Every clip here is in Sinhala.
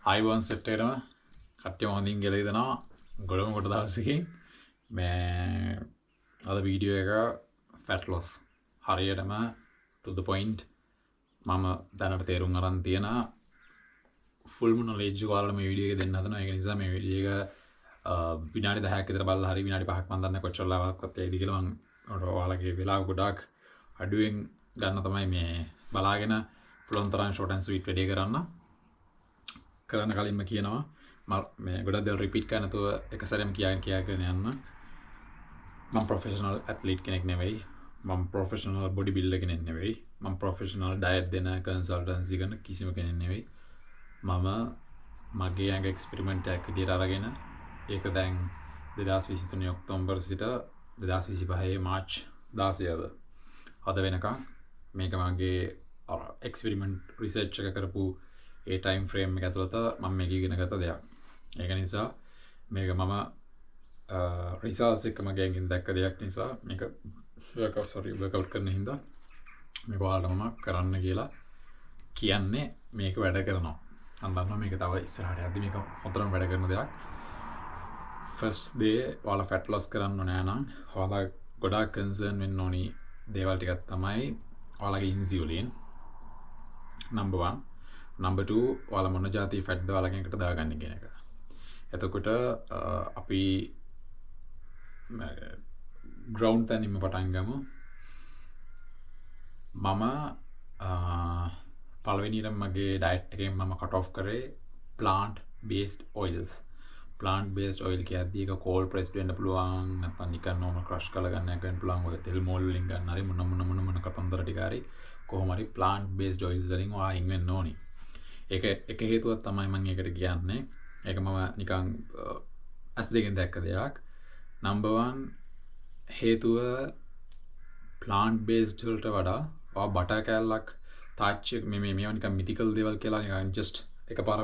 ආයිවන් සෙට් එකටම කට්ටිය හොඳින් ගෙලයි දෙනවා ගොඩම කොට දවසකින් මේ අද වීඩියෝ එක ෆැට් ලොස් හරියටම to the point මම දැනට තේරුම් අරන් තියෙන ෆුල්ම නොලෙජ් ඔයාලට මේ වීඩියෝ එක දෙන්න හදනවා. ඒක නිසා මේ වීඩියෝ එක විනාඩි 10ක් විතර බලලා හරි විනාඩි 5ක් මම දන්නේ කොච්චර ලාවක්වත් ඒකද කියලා මම ඔයාලගේ වෙලාව ගොඩක් අඩුවෙන් ගන්න තමයි මේ බලාගෙන පුළුවන් තරම් ෂෝට් ඇන්ඩ් ස්වීට් වැඩි කරන්න කලින්ම කියනවා මේ ගොඩක් දේවල් රිපීට් කරන්න නැතුව එක සැරේම කියාගෙන යන්න. මම ප්‍රොෆෙෂනල් ඇත්ලීට් කෙනෙක් නෙවෙයි. මම ප්‍රොෆෙෂනල් බොඩි බිල්ඩර් කෙනෙක් නෙවෙයි. මම ප්‍රොෆෙෂනල් ඩයට් දෙන කන්සල්ටන්සි කරන කිසිම කෙනෙක් නෙවෙයි. මම මගේ ඇඟ එක්ස්පෙරිමන්ට් එකක් විදියට අරගෙන ඒක දැන් 2023 ඔක්තෝබර් සිට 2025 මාර්ච් 16ද අද වෙනකම් මේක මගේ එක්ස්පෙරිමන්ට් රිසර්ච් එක කරපු ඒ ටයිම් ෆ්‍රේම් එක ඇතුළත මම මේක ඉගෙන ගත්ත දෙයක්. ඒක නිසා මේක මම රිසල්ට්ස් එක මගේ ඇඟින් දැක්ක දෙයක් නිසා මේක වර්කවුට් කරන හින්දා මේක ඔයාලට මම කරන්න කියලා කියන්නේ මේක වැඩ කරනවා. මම දන්නවා මේක තව ඉස්සරහට යද්දි මේක හොඳටම වැඩ කරන දෙයක්. ෆස්ට් දේ ඔයාලා ෆැට් ලොස් කරන්න ඕනේ නම් ඔයාලා ගොඩාක් කන්සර්න් වෙන්න ඕනි දේවල් ටිකක් තමයි ඔයාලගේ ඉන්සියුලින් නම්බර් 1. නම්බර් 2 ඔයාලා මොන જાති ෆැට්ද ඔයාලගෙන් එකට දාගන්නේ කියන එක. එතකොට අපි ග්‍රවුන්ඩ් තැනින්ම පටන් ගමු. මම පළවෙනියට මගේ ඩයට් එකෙන් මම කට් ඔෆ් කරේ plant based oils. plant based oil කියද්දී ඒක cold pressed වෙන්න පුළුවන් නැත්නම් නිකන් normal crush කරලා ගන්න පුළුවන්. ඔය තෙල් මෝල් වලින් ගන්න හරි මොන කතන්දර ටික හරි කොහොම හරි plant based oils වලින් ඔයා අයින් වෙන්න ඕනි. ඒක එක හේතුවක් තමයි මම ඒකට කියන්නේ. ඒක මම නිකන් ඇස් දෙකෙන් දැක්ක දෙයක්. නම්බර් 1 හේතුව plant based වලට වඩා ඔයා බටර් කෑල්ලක් තාච්චි මේවා නිකන් මිතිකල් දේවල් කියලා නිකන් just එකපාර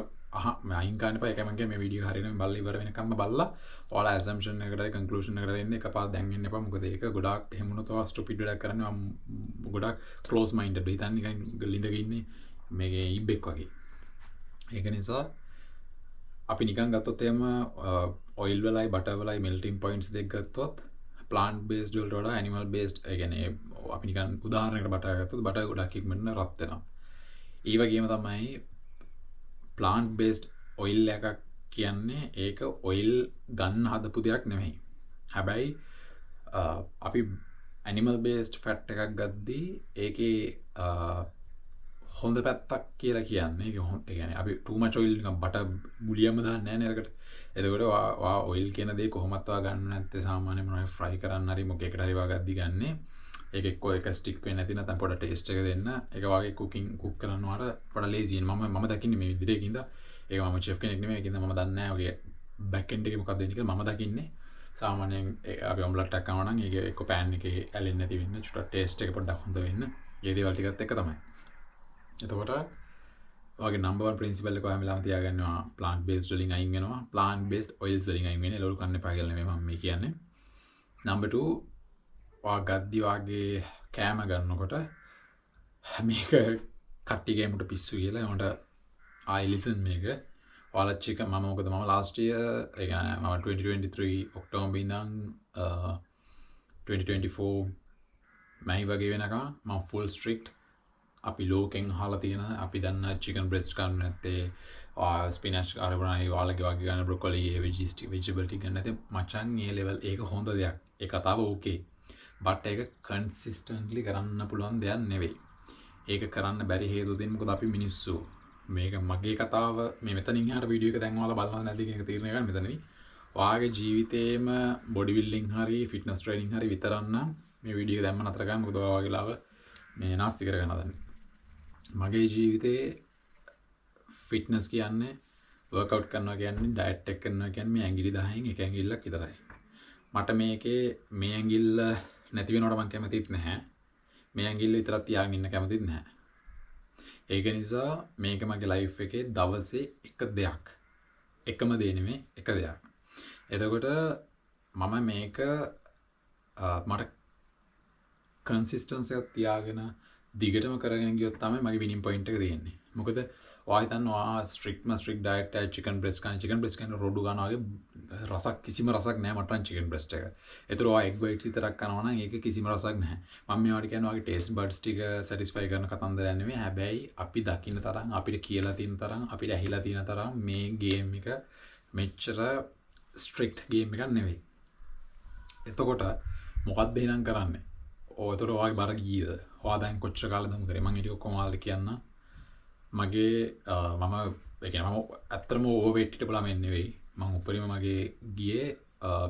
අයින් ගන්න එපා. ඒකයි මම කියන්නේ මේ වීඩියෝ හරියටම බලලා ඉවර වෙනකම්ම බලලා ඔයාලා assumption එකකට හරි conclusion එකකට හරි එන්නේ එකපාර දැන් එන්න එපා. මොකද ඒක ගොඩාක් එහෙම වුණොත් ඔයා stupid වැඩක් කරන්නේ. මම ගොඩාක් close minded හිතන්නේ නිකන් ලිඳගෙන ඉන්නේ මේකේ ඉබ්බෙක් වගේ. ඒක නිසා අපි නිකන් ගත්තොත් එහෙම ඔයිල් වලයි බටර් වලයි මෙල්ටිං පොයින්ට්ස් දෙක ගත්තොත් plant based වලට වඩා animal based ඒ කියන්නේ අපි නිකන් උදාහරණයකට බටර් ගත්තොත් බටර් ගොඩක් ඉක්මනට රත් වෙනවා. ඒ වගේම තමයි plant based oil එකක් කියන්නේ ඒක oil ගන්න හදපු දෙයක් නෙමෙයි. හැබැයි අපි animal based fat එකක් ගද්දී ඒකේ හොඳ පැත්තක් කියලා කියන්නේ ඒ කියන්නේ අපි too much oil නිකන් බටර් ගුලියම දාන්නේ නැහැ නේ අරකට. එතකොට වා oil කියන දේ කොහොමත් වා ගන්න නැත්තේ සාමාන්‍ය මොනවා fry කරන්න හරි මොකේකට හරි වා ගද්දි ගන්නේ. ඒක එක්කෝ එක ස්ටික් වෙන්නේ නැති නැත්නම් පොඩ ටේස්ට් එක දෙන්න. ඒක වාගේ කුක් කරනවාට පොඩ ලේසි වෙන මම දකින්නේ මේ විදිහට ඒකින්ද ඒක මම chef කෙනෙක් නෙමෙයි ඒකින්ද මම දන්නේ නැහැ ඔගේ back end එකේ මොකක්ද වෙන්නේ කියලා මම දකින්නේ. සාමාන්‍යයෙන් අපි ඔම්ලට් එකක් කරනවා නම් ඒක එක්කෝ pan එකේ ඇලෙන්නේ නැති වෙන්න චුට්ටක් ටේස්ට් එක පොඩ්ඩක් හොඳ වෙන්න. ඒ දේවල් ටිකත් එක තමයි. එතකොට ඔයාගේ නම්බර් 1 ප්‍රින්සිපල් එක ඔයාම ළම තියාගන්නවා plant based වලින් අයින් වෙනවා. plant based oils වලින් අයින් වෙන්නේ. ලෝල් කන්න එපා කියලා නෙමෙයි මම මේ කියන්නේ. නම්බර් 2 ඔයා ගද්දි වාගේ කෑම ගන්නකොට මේක කට්ටියගේමට පිස්සු කියලා ඒකට ආයි ලිසන් මේක ඔයාලා චෙක් මම මොකද මම last year ඒ කියන්නේ මම 2023 ඔක්තෝබර් ඉඳන් 2024 මයි වගේ වෙනකම් මම full strict අපි ලෝකෙන් අහලා තියෙන අපි දන්න chicken breast ගන්න නැත්තේ ස්පිනච් කාර්බෝනයි ඔයාලගේ වගේ ගන්න බ්‍රොකොලි vegetable ටික ගන්න නැත්තේ මචං මේ level ඒක හොඳ දෙයක්. ඒ කතාව okay. බට් ඒක කන්සිස්ටන්ට්ලි කරන්න පුළුවන් දෙයක් නෙවෙයි. ඒක කරන්න බැරි හේතුව දෙන්නේ මොකද අපි මිනිස්සු. මේක මගේ කතාව මේ මෙතනින් එහාට වීඩියෝ එක දැන් ඔයාලා බලනවා නැද්ද කියන එක තීරණය ගන්න මෙතනදී. ඔයාගේ ජීවිතේම බොඩි බිල්ඩින් හරි ෆිට්නස් ට්‍රේනින් හරි විතරක් නම් මේ වීඩියෝ එක දැම්ම නතර ගන්න. මොකද ඔයාගේ ලාව මේ නාස්ති කරගන්න හදන්නේ. මගේ ජීවිතේ ෆිට්නස් කියන්නේ වර්කවුට් කරනවා කියන්නේ ඩයට් එක කරනවා කියන්නේ මේ ඇඟිලි 10න් එක ඇඟිල්ලක් විතරයි. මට මේකේ මේ ඇඟිල්ල නැති වෙනවට මම කැමතිත් නැහැ. මේ ඇඟිල්ල විතරක් තියාගෙන ඉන්න කැමතිත් නැහැ. ඒක නිසා මේක මගේ ලයිෆ් එකේ දවසේ එක දෙයක්. එකම දේ නෙමෙයි එක දෙයක්. එතකොට මම මේක මට කන්සිස්ටන්සි එකක් තියාගෙන දිගටම කරගෙන ගියොත් තමයි මගේ විනින් පොයින්ට් එක තියෙන්නේ. මොකද ඔයා හිතන්නේ ස්ට්‍රික්ට් ඩයට් එකයි චිකන් බ්‍රෙස්ට් කන චිකන් බ්‍රෙස්ට් කන රොඩු ගන්නවා වගේ රසක් කිසිම රසක් නැහැ මටන් චිකන් බ්‍රෙස්ට් එක. ඒතර ඔයා එග් වයිට්ස් විතරක් කනවා නම් ඒක කිසිම රසක් නැහැ. මම මේවට කියන්නේ ඔයාගේ ටේස්ට් බඩ්ස් ටික සැටිස්ෆයි කරන කතන්දරයක් නෙමෙයි. හැබැයි අපි දකින්න තරම් අපිට කියලා තියෙන තරම් අපිට ඇහිලා තියෙන තරම් මේ ගේම් එක මෙච්චර ස්ට්‍රික්ට් ගේම් එකක් නෙවෙයි. එතකොට මොකක්ද එහෙනම් කරන්නේ? ඔතර ඔයාගේ බර ගියද? ඔයා දැන් කොච්චර කාලෙද මම කරේ? මම ඊට ඔක්කොම ඔයාලට කියන්න. මගේ මම ඒ කියන්නේ මම ඇත්තටම ඕවර්වේට් හිටපු ළමෙක් නෙවෙයි. මම උඩරිම මගේ ගියේ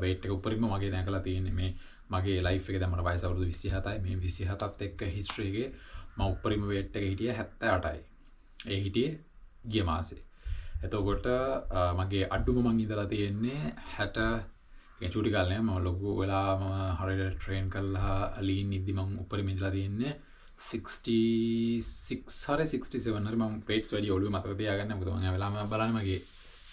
වේට් එක උඩරිම මගේ දැකලා තියෙන්නේ මේ මගේ ලයිෆ් එකේ දැන් මට වයස අවුරුදු 27යි. මේ 27ත් එක්ක හිස්ටරි එකේ මම උඩරිම වේට් එක හිටියේ 78යි. ඒ හිටියේ ගිය මාසේ. එතකොට මගේ අඩුම මං ඉඳලා තියෙන්නේ 60 ඒ චූටි කාලේ මම ලොකු වෙලා මම හරියට ට්‍රේන් කරලා ලීන් ඉද්දි මම උඩරිම ඉඳලා තියෙන්නේ 66 හරි 67 හරි මම weights වැඩි ඔළුවේ මතක තියාගන්න මොකද මම වෙලාවම බලන්නේ මගේ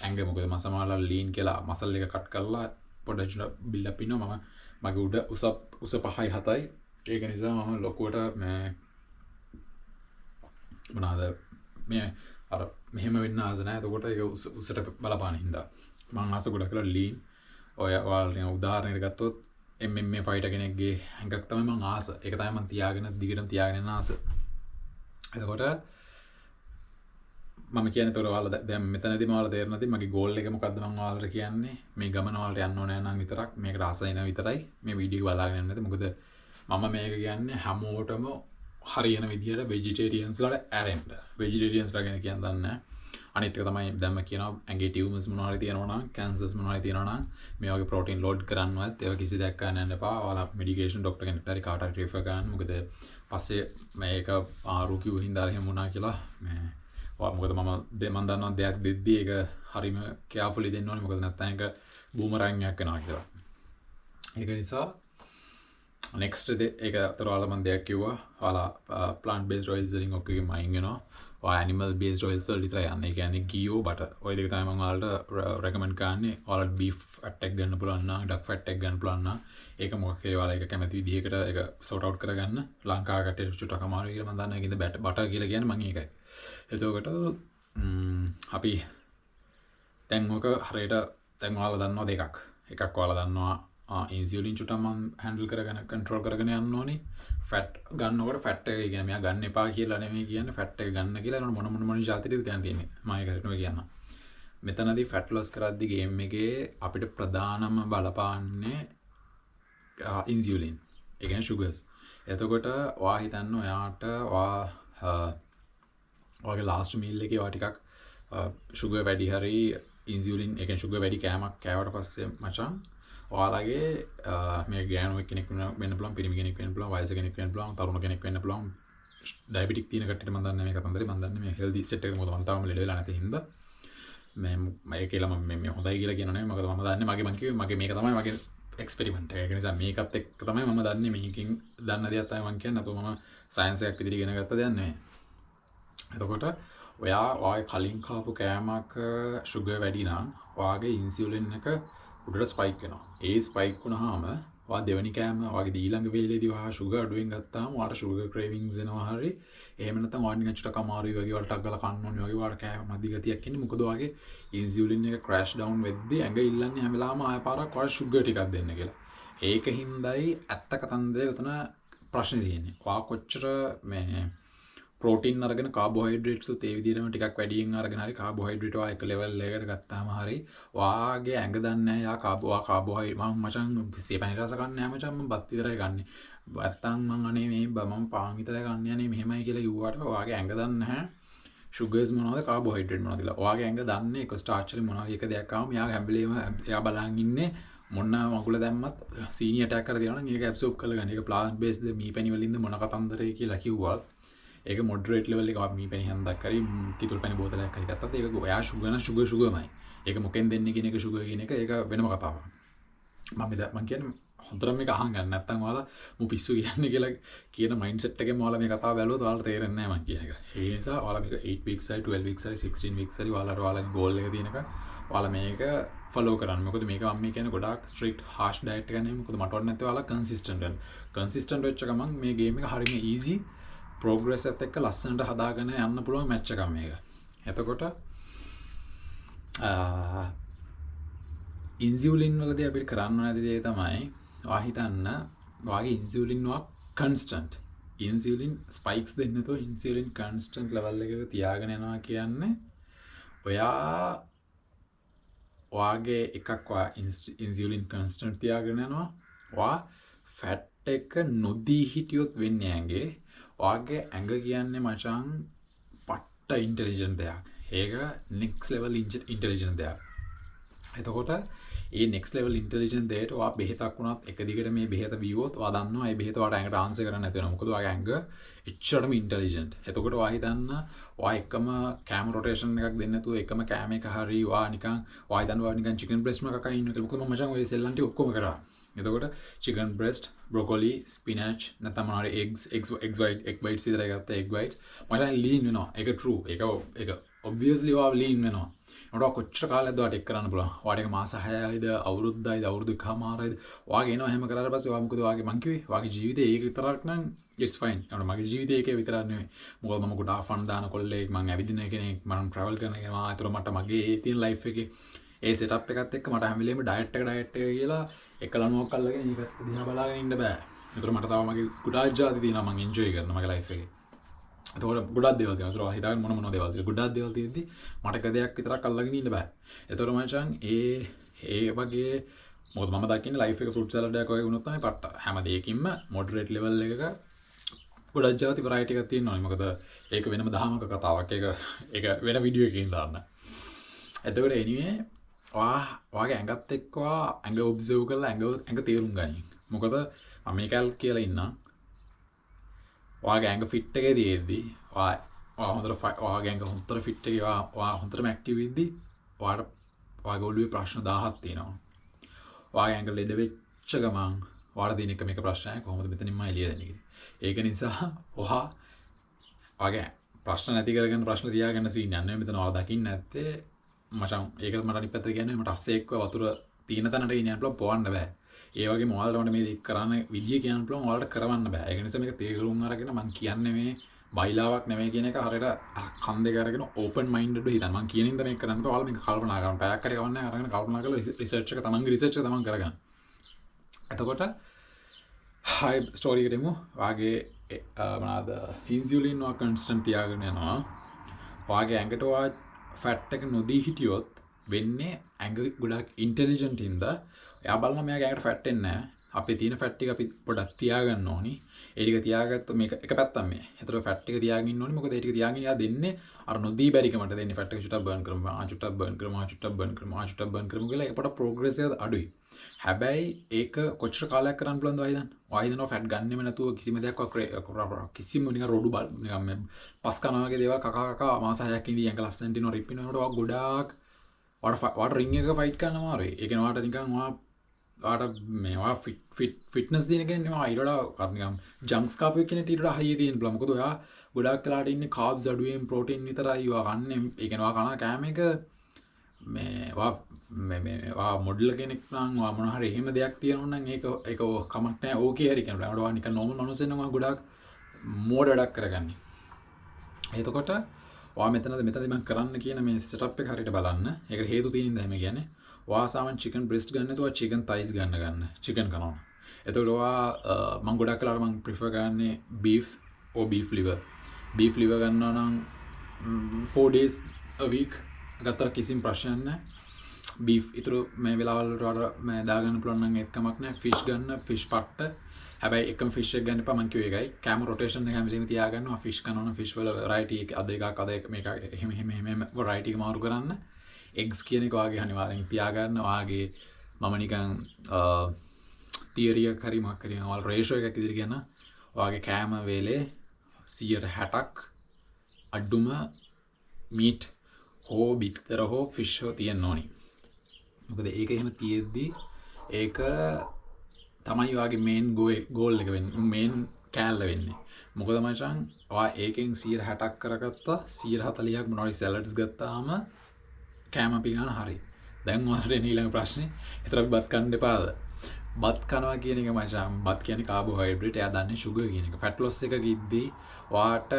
ඇඟ මොකද මම සමහරවල් ලීන් කියලා මසල් එක කට් කරලා පොඩ්ඩක් බිල්ඩ් අප් ඉන්නවා මම මගේ උඩ උස 5යි 7යි ඒක නිසා මම ලොකුවට මේ මොනවාද මේ අර මෙහෙම වෙන්න ආස නැහැ එතකොට ඒක උසට බලපාන හින්දා මම ආස ගොඩක් කරලා ලීන් ඔය ඔයාලට උදාහරණයක් ගත්තොත් MMA ෆයිටර් කෙනෙක්ගේ හැඟක් තමයි මම ආස. ඒක තමයි මම තියාගෙන දිගටම තියාගෙන යන ආස. එතකොට මම කියන්නේ තොර ඔයාලා දැන් මෙතනදී මම ඔයාලා තේරෙන්නේ නැති මගේ ගෝල් එක මොකද්ද මම ඔයාලට කියන්නේ මේ ගමන ඔයාලට යන්න ඕනේ නම් විතරක් මේකට ආසයින විතරයි මේ වීඩියෝ එක බලාගෙන යන්න නැති මොකද මම මේක කියන්නේ හැමෝටම හරියන විදියට වෙජිටේරියන්ස් වලට ඇරෙන්න. වෙජිටේරියන්ස් ලා ගැන කියන්න දන්නේ නැහැ. අනිත් එක තමයි දැන් මම කියනවා ඇඟේ ටියුමර්ස් මොනවා හරි තියෙනවා නම් කැන්සර්ස් මොනවා හරි තියෙනවා නම් මේ වගේ ප්‍රෝටීන් ලෝඩ් කරන්නවත් ඒවා කිසි දෙයක් ගන්න යන්න එපා. ඔයාලා මෙඩිකේෂන් ડોක්ටර් කෙනෙක්ට හරි කාට හරි රිෆර් කරන්න. මොකද පස්සේ මේක ආරු කිව්ව හින්දා එහෙම වුණා කියලා මේ මොකද මම දන්නවා දෙයක් දෙද්දී ඒක හරිම කෙයාර්ෆුලි දෙන්න ඕනේ. මොකද නැත්නම් ඒක බූමරැංග් එකක් වෙනවා කියලා. ඒක නිසා next ඒක අතර ඔයාලා මම දෙයක් කිව්වා. ඔයාලා plant based oils වලින් ඔක්කොගෙම අයින් වෙනවා. ඔය animal based oils වලට විතරයි යන්නේ. ඒ කියන්නේ ghee butter. ඔය දෙක තමයි මම ඔයාලට recommend කරන්නේ. ඔයාලට beef fat එක ගන්න පුළුවන් නම් duck fat එක ගන්න පුළුවන් නම් ඒක මොකක් හරි ඔයාලා ඒක කැමති විදිහකට ඒක sort out කරගන්න. ලංකාව කට්ටියට චුට්ටක් අමාරුයි කියලා මම දන්නවා. ඒකෙන්ද butter කියලා කියන්නේ මම ඒකයි. එතකොට අපි දැන් ඔක හරියට දැන් ඔයාලා දන්නවා දෙකක්. එකක් ඔයාලා දන්නවා ඉන්සියුලින් චුට්ටක් මම හැන්ඩල් කරගෙන කන්ට්‍රෝල් කරගෙන යන්න ඕනේ. ෆැට් ගන්නකොට ෆැට් එක කියන්නේ මෙයා ගන්න එපා කියලා නෙමෙයි කියන්නේ ෆැට් එක ගන්න කියලා ඒනොට මොන જાතියද කියන්න තියෙන්නේ. මම ඒක හරියටම කියන්නම්. මෙතනදී ෆැට් ලොස් කරද්දී ගේම් එකේ අපිට ප්‍රධානම බලපාන්නේ ඉන්සියුලින්. ඒ කියන්නේ sugars. එතකොට ඔයා හිතන්න ඔයාට ඔයාගේ ලාස්ට් මීල් එකේ ඔයා ටිකක් sugar වැඩි හරි ඉන්සියුලින් ඒ කියන්නේ sugar වැඩි කෑමක් කෑවට පස්සේ මචං ඔයාලගේ මේ ගෑනුවෙක් කෙනෙක් වෙන්න පුළුවන් පිරිමි කෙනෙක් වෙන්න පුළුවන් වයස කෙනෙක් වෙන්න පුළුවන් තරුණ කෙනෙක් වෙන්න පුළුවන් ඩයබටික් තියෙන කට්ටියට මම දන්නේ මේක කතන්දරේ මම දන්නේ මේ හෙල්දි සෙට් එක මොකද මම තාම ලෙඩ වෙලා නැති හින්දා මේ කියලා මම මේ හොඳයි කියලා කියනවා නෙමෙයි මොකද මම දන්නේ මම කිව්වේ මගේ මේක තමයි මගේ එක්ස්පෙරිමන්ට් එක. ඒක නිසා මේකත් එක්ක තමයි මම දන්නේ මේකෙන් දන්න දේක් තමයි මම කියන්නේ. නැතුව මම සයන්ස් එකක් විදිහට ඉගෙන ගත්ත දෙයක් නෙමෙයි. එතකොට ඔයාගේ කලින් කාපු කෑමක sugar වැඩි නම් ඔයාගේ ඉන්සියුලින් එක උඩට ස්පයික් වෙනවා. ඒ ස්පයික් වුණාම ඔයා දෙවෙනි කෑම ඔයාගේ ඊළඟ වේලේදී ඔයා sugar අඩුවෙන් ගත්තාම ඔයාට sugar cravings එනවා හරි. එහෙම නැත්නම් ඔයාට නිකන් චුට්ටක් අමාරුයි වගේ ඔයාලට අග්ගල කන්න ඕනේ වගේ ඔයාට කෑම මදි ගතියක් එන්නේ. මොකද ඔයාගේ ඉන්සියුලින් එක crash down වෙද්දී ඇඟ ඉල්ලන්නේ හැම වෙලාවම ආය පාරක් ඔයාට sugar ටිකක් දෙන්න කියලා. ඒක හින්දායි ඇත්ත කතන්දරේ උතන ප්‍රශ්නේ තියෙන්නේ. ඔයා කොච්චර මේ ප්‍රෝටීන් අරගෙන කාබෝහයිඩ්‍රේට්ස් උත් ඒ විදිහටම ටිකක් වැඩියෙන් අරගෙන හරි කාබෝහයිඩ්‍රේට් එක ලෙවල් එකකට ගත්තාම හරි ඔයාගේ ඇඟ දන්නේ නැහැ යා කාබෝහයිඩ්‍රේට් මම මචං සීපැණි රස ගන්න නැහැ මචං මම බත් විතරයි ගන්නෙ. නැත්තම් මං අනේ මේ මම පාන් විතරයි ගන්න යන්නේ මෙහෙමයි කියලා කිව්වට ඔයාගේ ඇඟ දන්නේ නැහැ sugars මොනවද කාබෝහයිඩ්‍රේට් මොනවද කියලා. ඔයාගේ ඇඟ දන්නේ ඒක ස්ටාර්ච් වලින් මොනවා එක දෙයක් ආවම යා හැම්බලේම එයා බලන් ඉන්නේ මොන මගුල දැම්මත් සීනි ඇටැක් කරලා තියෙනවා නම් ඒක ඇබ්සෝබ් කරලා ගන්න. ඒක ප්ලාන්ට් බේස්ඩ් මී පැණි වලින්ද මොන කතන්දරේ කියලා කිව්වා. ඒක මොඩරේට් ලෙවල් එක මී පැණි හන්දක් කරි කිතුල් පැණි බෝතලයක් හරි ගත්තත් ඒක ඔයා sugarමයි. ඒක මොකෙන් දෙන්නේ කියන එක sugar කියන එක ඒක වෙනම කතාවක්. මම කියන්නේ හොඳටම මේක අහන් ගන්න නැත්නම් ඔයාලා මු පිස්සු කියන්නේ කියලා කියන මයින්ඩ්සෙට් එකෙන් ඔයාලා මේ කතාව බැලුවොත් ඔයාලට තේරෙන්නේ නැහැ මම කියන එක. ඒ නිසා ඔයාලා මේක 8 weeks හරි 12 weeks හරි 16 weeks හරි ඔයාලගේ goal එක තියෙනක ඔයාලා මේක follow කරන්න. මොකද මේක මම මේ කියන්නේ ගොඩාක් strict harsh diet එකක් නෙමෙයි. මොකද මට වඩා නැත්නම් ඔයාලා consistent වෙන්න. consistent වෙච්ච ගමන් මේ game එක හරියම easy progress එකත් එක්ක ලස්සනට හදාගෙන යන්න පුළුවන් match එකක් මේක. එතකොට ඉන්සියුලින් වලදී අපිට කරන්න නැති දේ තමයි ඔයා හිතන්න ඔයාගේ ඉන්සියුලින් කන්ස්ටන්ට් ඉන්සියුලින් ස්පයික්ස් දෙන්නේ නැතුව ඉන්සියුලින් කන්ස්ටන්ට් ලෙවල් එකක තියාගෙන යනවා කියන්නේ ඔයාගේ එකක් ඔයා ඉන්සියුලින් කන්ස්ටන්ට් තියාගෙන යනවා ඔයා ෆැට් එක නොදී හිටියොත් වෙන්නේ ඇඟේ ඔයාගේ ඇඟ කියන්නේ මචං පට්ට ඉන්ටෙලිජන්ට් දෙයක් ඒක නෙක්ස්ට් ලෙවල් ඉන්ටෙලිජන්ට් දෙයක් එතකොට ඒ නෙක්ස්ට් ලෙවල් ඉන්ටෙලිජන්ට් දෙයට ඔයා බෙහෙතක් වුණත් එක දිගට මේ බෙහෙත බීවොත් ඔයා දන්නවා ඒ බෙහෙත ඔයාට ඇඟට ආන්සර් කරන්න නැති වෙනවා මොකද ඔයාගේ ඇඟ එච්චරම ඉන්ටෙලිජන්ට් එතකොට ඔයා හිතන්න ඔයා එකම කෑම රොටේෂන් එකක් දෙන්න නැතුව එකම කෑම එක හරි ඔයා නිකන් ඔයා හිතන්න ඔයා නිකන් චිකන් බ්‍රෙස්ට් එකක් කකා ඉන්න කියලා මොකද මම මචං ඔය සෙල්ලම් ටික ඔක්කොම කරා එතකොට චිකන් බ්‍රෙස්ට් බ්‍රොකොලි ස්පිනච් නැත්නම් මොනවාරි egg whites විතරයි ගත්තා egg whites මචං ලීන් වෙනවා ඒක true ඒක obviously ඔයා ලීන් වෙනවා ඔයා කොච්චර කාලයක්ද ඔයාට එක් කරන්න පුළුවන් ඔයාට එක මාස 6යිද අවුරුද්දයිද අවුරුදු එකමාරයිද ඔයාගේ එනවා එහෙම කරාට පස්සේ ඔයා මොකද ඔයාගේ මං කිව්වේ ඔයාගේ ජීවිතේ ඒක විතරක් නම් it's fine ඒකට මගේ ජීවිතේ ඒකේ විතරක් නෙමෙයි මොකද මම ගොඩාක් ෆන් දාන කොල්ලෙක් මං ඇවිදින කෙනෙක් මම travel කරන කෙනෙක් ඒතර මට මගේ ඒ තියෙන life එකේ ඒ setup එකත් එක්ක මට හැම වෙලේම diet එක කියලා එක ලණුවක් අල්ලගෙන ඒක දිහා බලාගෙන ඉන්න බෑ ඒතර මට තව මගේ ගොඩාක් ජාති තියෙනවා මං enjoy කරනවා මගේ life එකේ එතකොට ගොඩක් දේවල් තියෙනවා. ඒතකොට හිතාගෙන මොන දේවල් තියෙනවා. ගොඩක් දේවල් තියෙද්දි මට එක දෙයක් විතරක් අල්ලගෙන ඉන්න බෑ. ඒතකොට මචං ඒ වගේ මොකද මම දකින්නේ ලයිෆ් එක ෆෘට් සලාඩ් එකක් වගේ වුණොත් තමයි පට්ට. හැම දෙයකින්ම මොඩරේට් ලෙවල් එකක ගොඩක් ජාති variety එකක් තියෙනවා. මොකද ඒක වෙනම දහමක කතාවක්. ඒක වෙන වීඩියෝ එකකින් දාන්න. එතකොට anyway ඔයාගේ ඇඟත් එක්ක ඇඟ ඔබ්සර්ව් කරලා ඇඟ තේරුම් ගනින්. මොකද මම මේකල් කියලා ඉන්නම්. ඔයාගේ ඇඟ ෆිට් එකේ තියෙද්දි ඔයා ඔයාගේ ඇඟ හොඳට ෆිට් එකේ ඔයා හොඳටම ඇක්ටිව් වෙද්දි ඔයාගේ ඔළුවේ ප්‍රශ්න 1000ක් තියෙනවා. ඔයාගේ ඇඟ ලෙඩ වෙච්ච ගමන් ඔයාලා දින එක මේක ප්‍රශ්නයක් කොහොමද මෙතනින්ම එළිය දෙන්නේ කියලා. ඒක නිසා ඔයාගේ ප්‍රශ්න නැති කරගෙන ප්‍රශ්න තියාගන්න සීන් යන්නේ මෙතන ඔයාලා දකින්න නැත්තේ මචං ඒකත් මට අනිත් පැත්තට කියන්නේ මට අස්සේ එක්ක වතුර තියෙන තැනට ගෙනියන්න පුළුවන් පොවන්න බෑ. ඒ වගේම ඔයාලට මට මේ කරන්න විදිය කියන්න පුළුවන් ඔයාලට කරවන්න බෑ. ඒක නිසා මේක තේරුම් අරගෙන මම කියන්නේ මේ බයිලාවක් නෙමෙයි කියන එක හරියට කන් දෙක අරගෙන ඕපන් මයින්ඩඩ්ව හිතන්න. මම කියන ඉඳ මේක කරන්න බෑ. ඔයාලා මේක කල්පනා කරන්න. පැයක් හරි ගවන්නේ අරගෙන කල්පනා කරලා රිසර්ච් එක තමන්ගේ රිසර්ච් එක තමන් කරගන්න. එතකොට හයි ස්ටෝරි එකට එමු. ඔයාගේ මොනවාද ඉන්සියුලින් ඔයා කන්ස්ටන්ට් තියාගෙන යනවා. ඔයාගේ ඇඟට ඔයා ෆැට් එක නොදී හිටියොත් වෙන්නේ ඇඟ ගොඩක් ඉන්ටෙලිජන්ට් හින්දා එයා බලන මෙයාගේ ඇඟට ෆැට් එන්නේ නැහැ. අපේ තියෙන ෆැට් ටික අපි පොඩ්ඩක් තියාගන්න ඕනි. ඒ ටික තියාගත්තොත් මේක එක පැත්තක් මේ. ඒතර ෆැට් ටික තියාගෙන ඉන්න ඕනි. මොකද ඒ ටික තියාගෙන යා දෙන්නේ අර නොදී බැරිකමට දෙන්නේ ෆැට් එක චුට්ටක් බර්න් කරමු. චුට්ටක් බර්න් කරමු. චුට්ටක් බර්න් කරමු. චුට්ටක් බර්න් කරමු කියලා ඒකට ප්‍රෝග්‍රස් එක අඩුයි. හැබැයි ඒක කොච්චර කාලයක් කරන්න පුළුවන්ද වයිදන්? වයිදන ෆැට් ගන්නෙම නැතුව කිසිම දෙයක් කිසිම නිකන් රොඩු බල් නිකන් මේ පස් කනවා වගේ දේවල් කකා මාස 6ක් ඉඳී ඇඟ ලස්සනට ඉනවා රිප් වෙනකොට ගොඩාක් වාට රින් එක ෆයිට් කරන්න අමාරුයි. ඒ කියන්නේ වාට නිකන් වාට මේවා ෆිට්නස් දින කෙනෙක් නෙවෙයි ඊට වඩා නිකන් ජංක්ස් කාපු කෙනෙක් ඊට වඩා හයිය තියෙන පුළුවන්. මොකද ඔයා ගොඩාක් වෙලාට ඉන්නේ කාබ්ස් අඩුවෙන් ප්‍රෝටීන් විතරයි ඔයා කන්නේ. ඒ කියන්නේ ඔයා කන කෑම එක වා මොඩල් කෙනෙක් නම් වා මොන හරි එහෙම දෙයක් තියෙනවා නම් ඒක කමක් නැහැ ඕකේ හරි කියනවා. ඒකට වා නිකන් නෝමල් මනුස්සයෙක් නම් ගොඩාක් මෝඩ වැඩක් කරගන්නේ. එතකොට ඔයා මෙතනදී මම කරන්න කියන මේ සෙටප් එක හරියට බලන්න. ඒකට හේතු තියෙන ඉඳලා එහෙම කියන්නේ. ඔයා සාමාන්‍ය චිකන් බ්‍රෙස්ට් ගන්න නැතුව චිකන් තයිස් ගන්න චිකන් කනවා. එතකොට ඔයා මම ගොඩක් කලාවට මම ප්‍රිෆර් කරන්නේ beef or beef liver. beef liver ගන්නවා නම් 4 days a week ගත්තර කිසිම ප්‍රශ්නයක් නැහැ. බීෆ් ඉතුරු මේ වෙලාවල් වලට මම දාගන්න පුළුවන් නම් ඒත් කමක් නැහැ. ෆිෂ් ගන්න ෆිෂ් පට්ට. හැබැයි එකම ෆිෂ් එක ගන්න එපා මං කිව්වේ ඒකයි. කැම රොටේෂන් එක හැම වෙලෙම තියාගන්නවා. ෆිෂ් කනවා නම් ෆිෂ් වල variety එක අද එකක් මේක එහෙම variety එක මාරු කරන්න. eggs කියන එක වාගේ අනිවාර්යෙන් තියාගන්න. වාගේ මම නිකන් theory එක හරි මොකක් හරි වල ratio එකක් ඉදිරි ගන්න. වාගේ කැම වේලේ 60ක් අඩුම meat හෝ බිත්තර හෝ ෆිෂ් හෝ තියෙන්න ඕනි. මොකද ඒක එහෙම තියෙද්දි ඒක තමයි ඔයාගේ මේන් ගෝල් එක වෙන්නේ. මේන් කෑල්ල වෙන්නේ. මොකද මචං ඔයා ඒකෙන් 60ක් කරගත්තා 140ක් මොනවාරි සැලඩ්ස් ගත්තාම කෑම අපි ගන්න හරි. දැන් ඔයාලට ඊළඟ ප්‍රශ්නේ විතරක් බත් කන්න එපාද? බත් කනවා කියන එක මචං බත් කියන්නේ කාබෝහයිඩ්‍රේට් එයා දන්නේ sugar කියන එක fat loss එක ගිද්දී වාට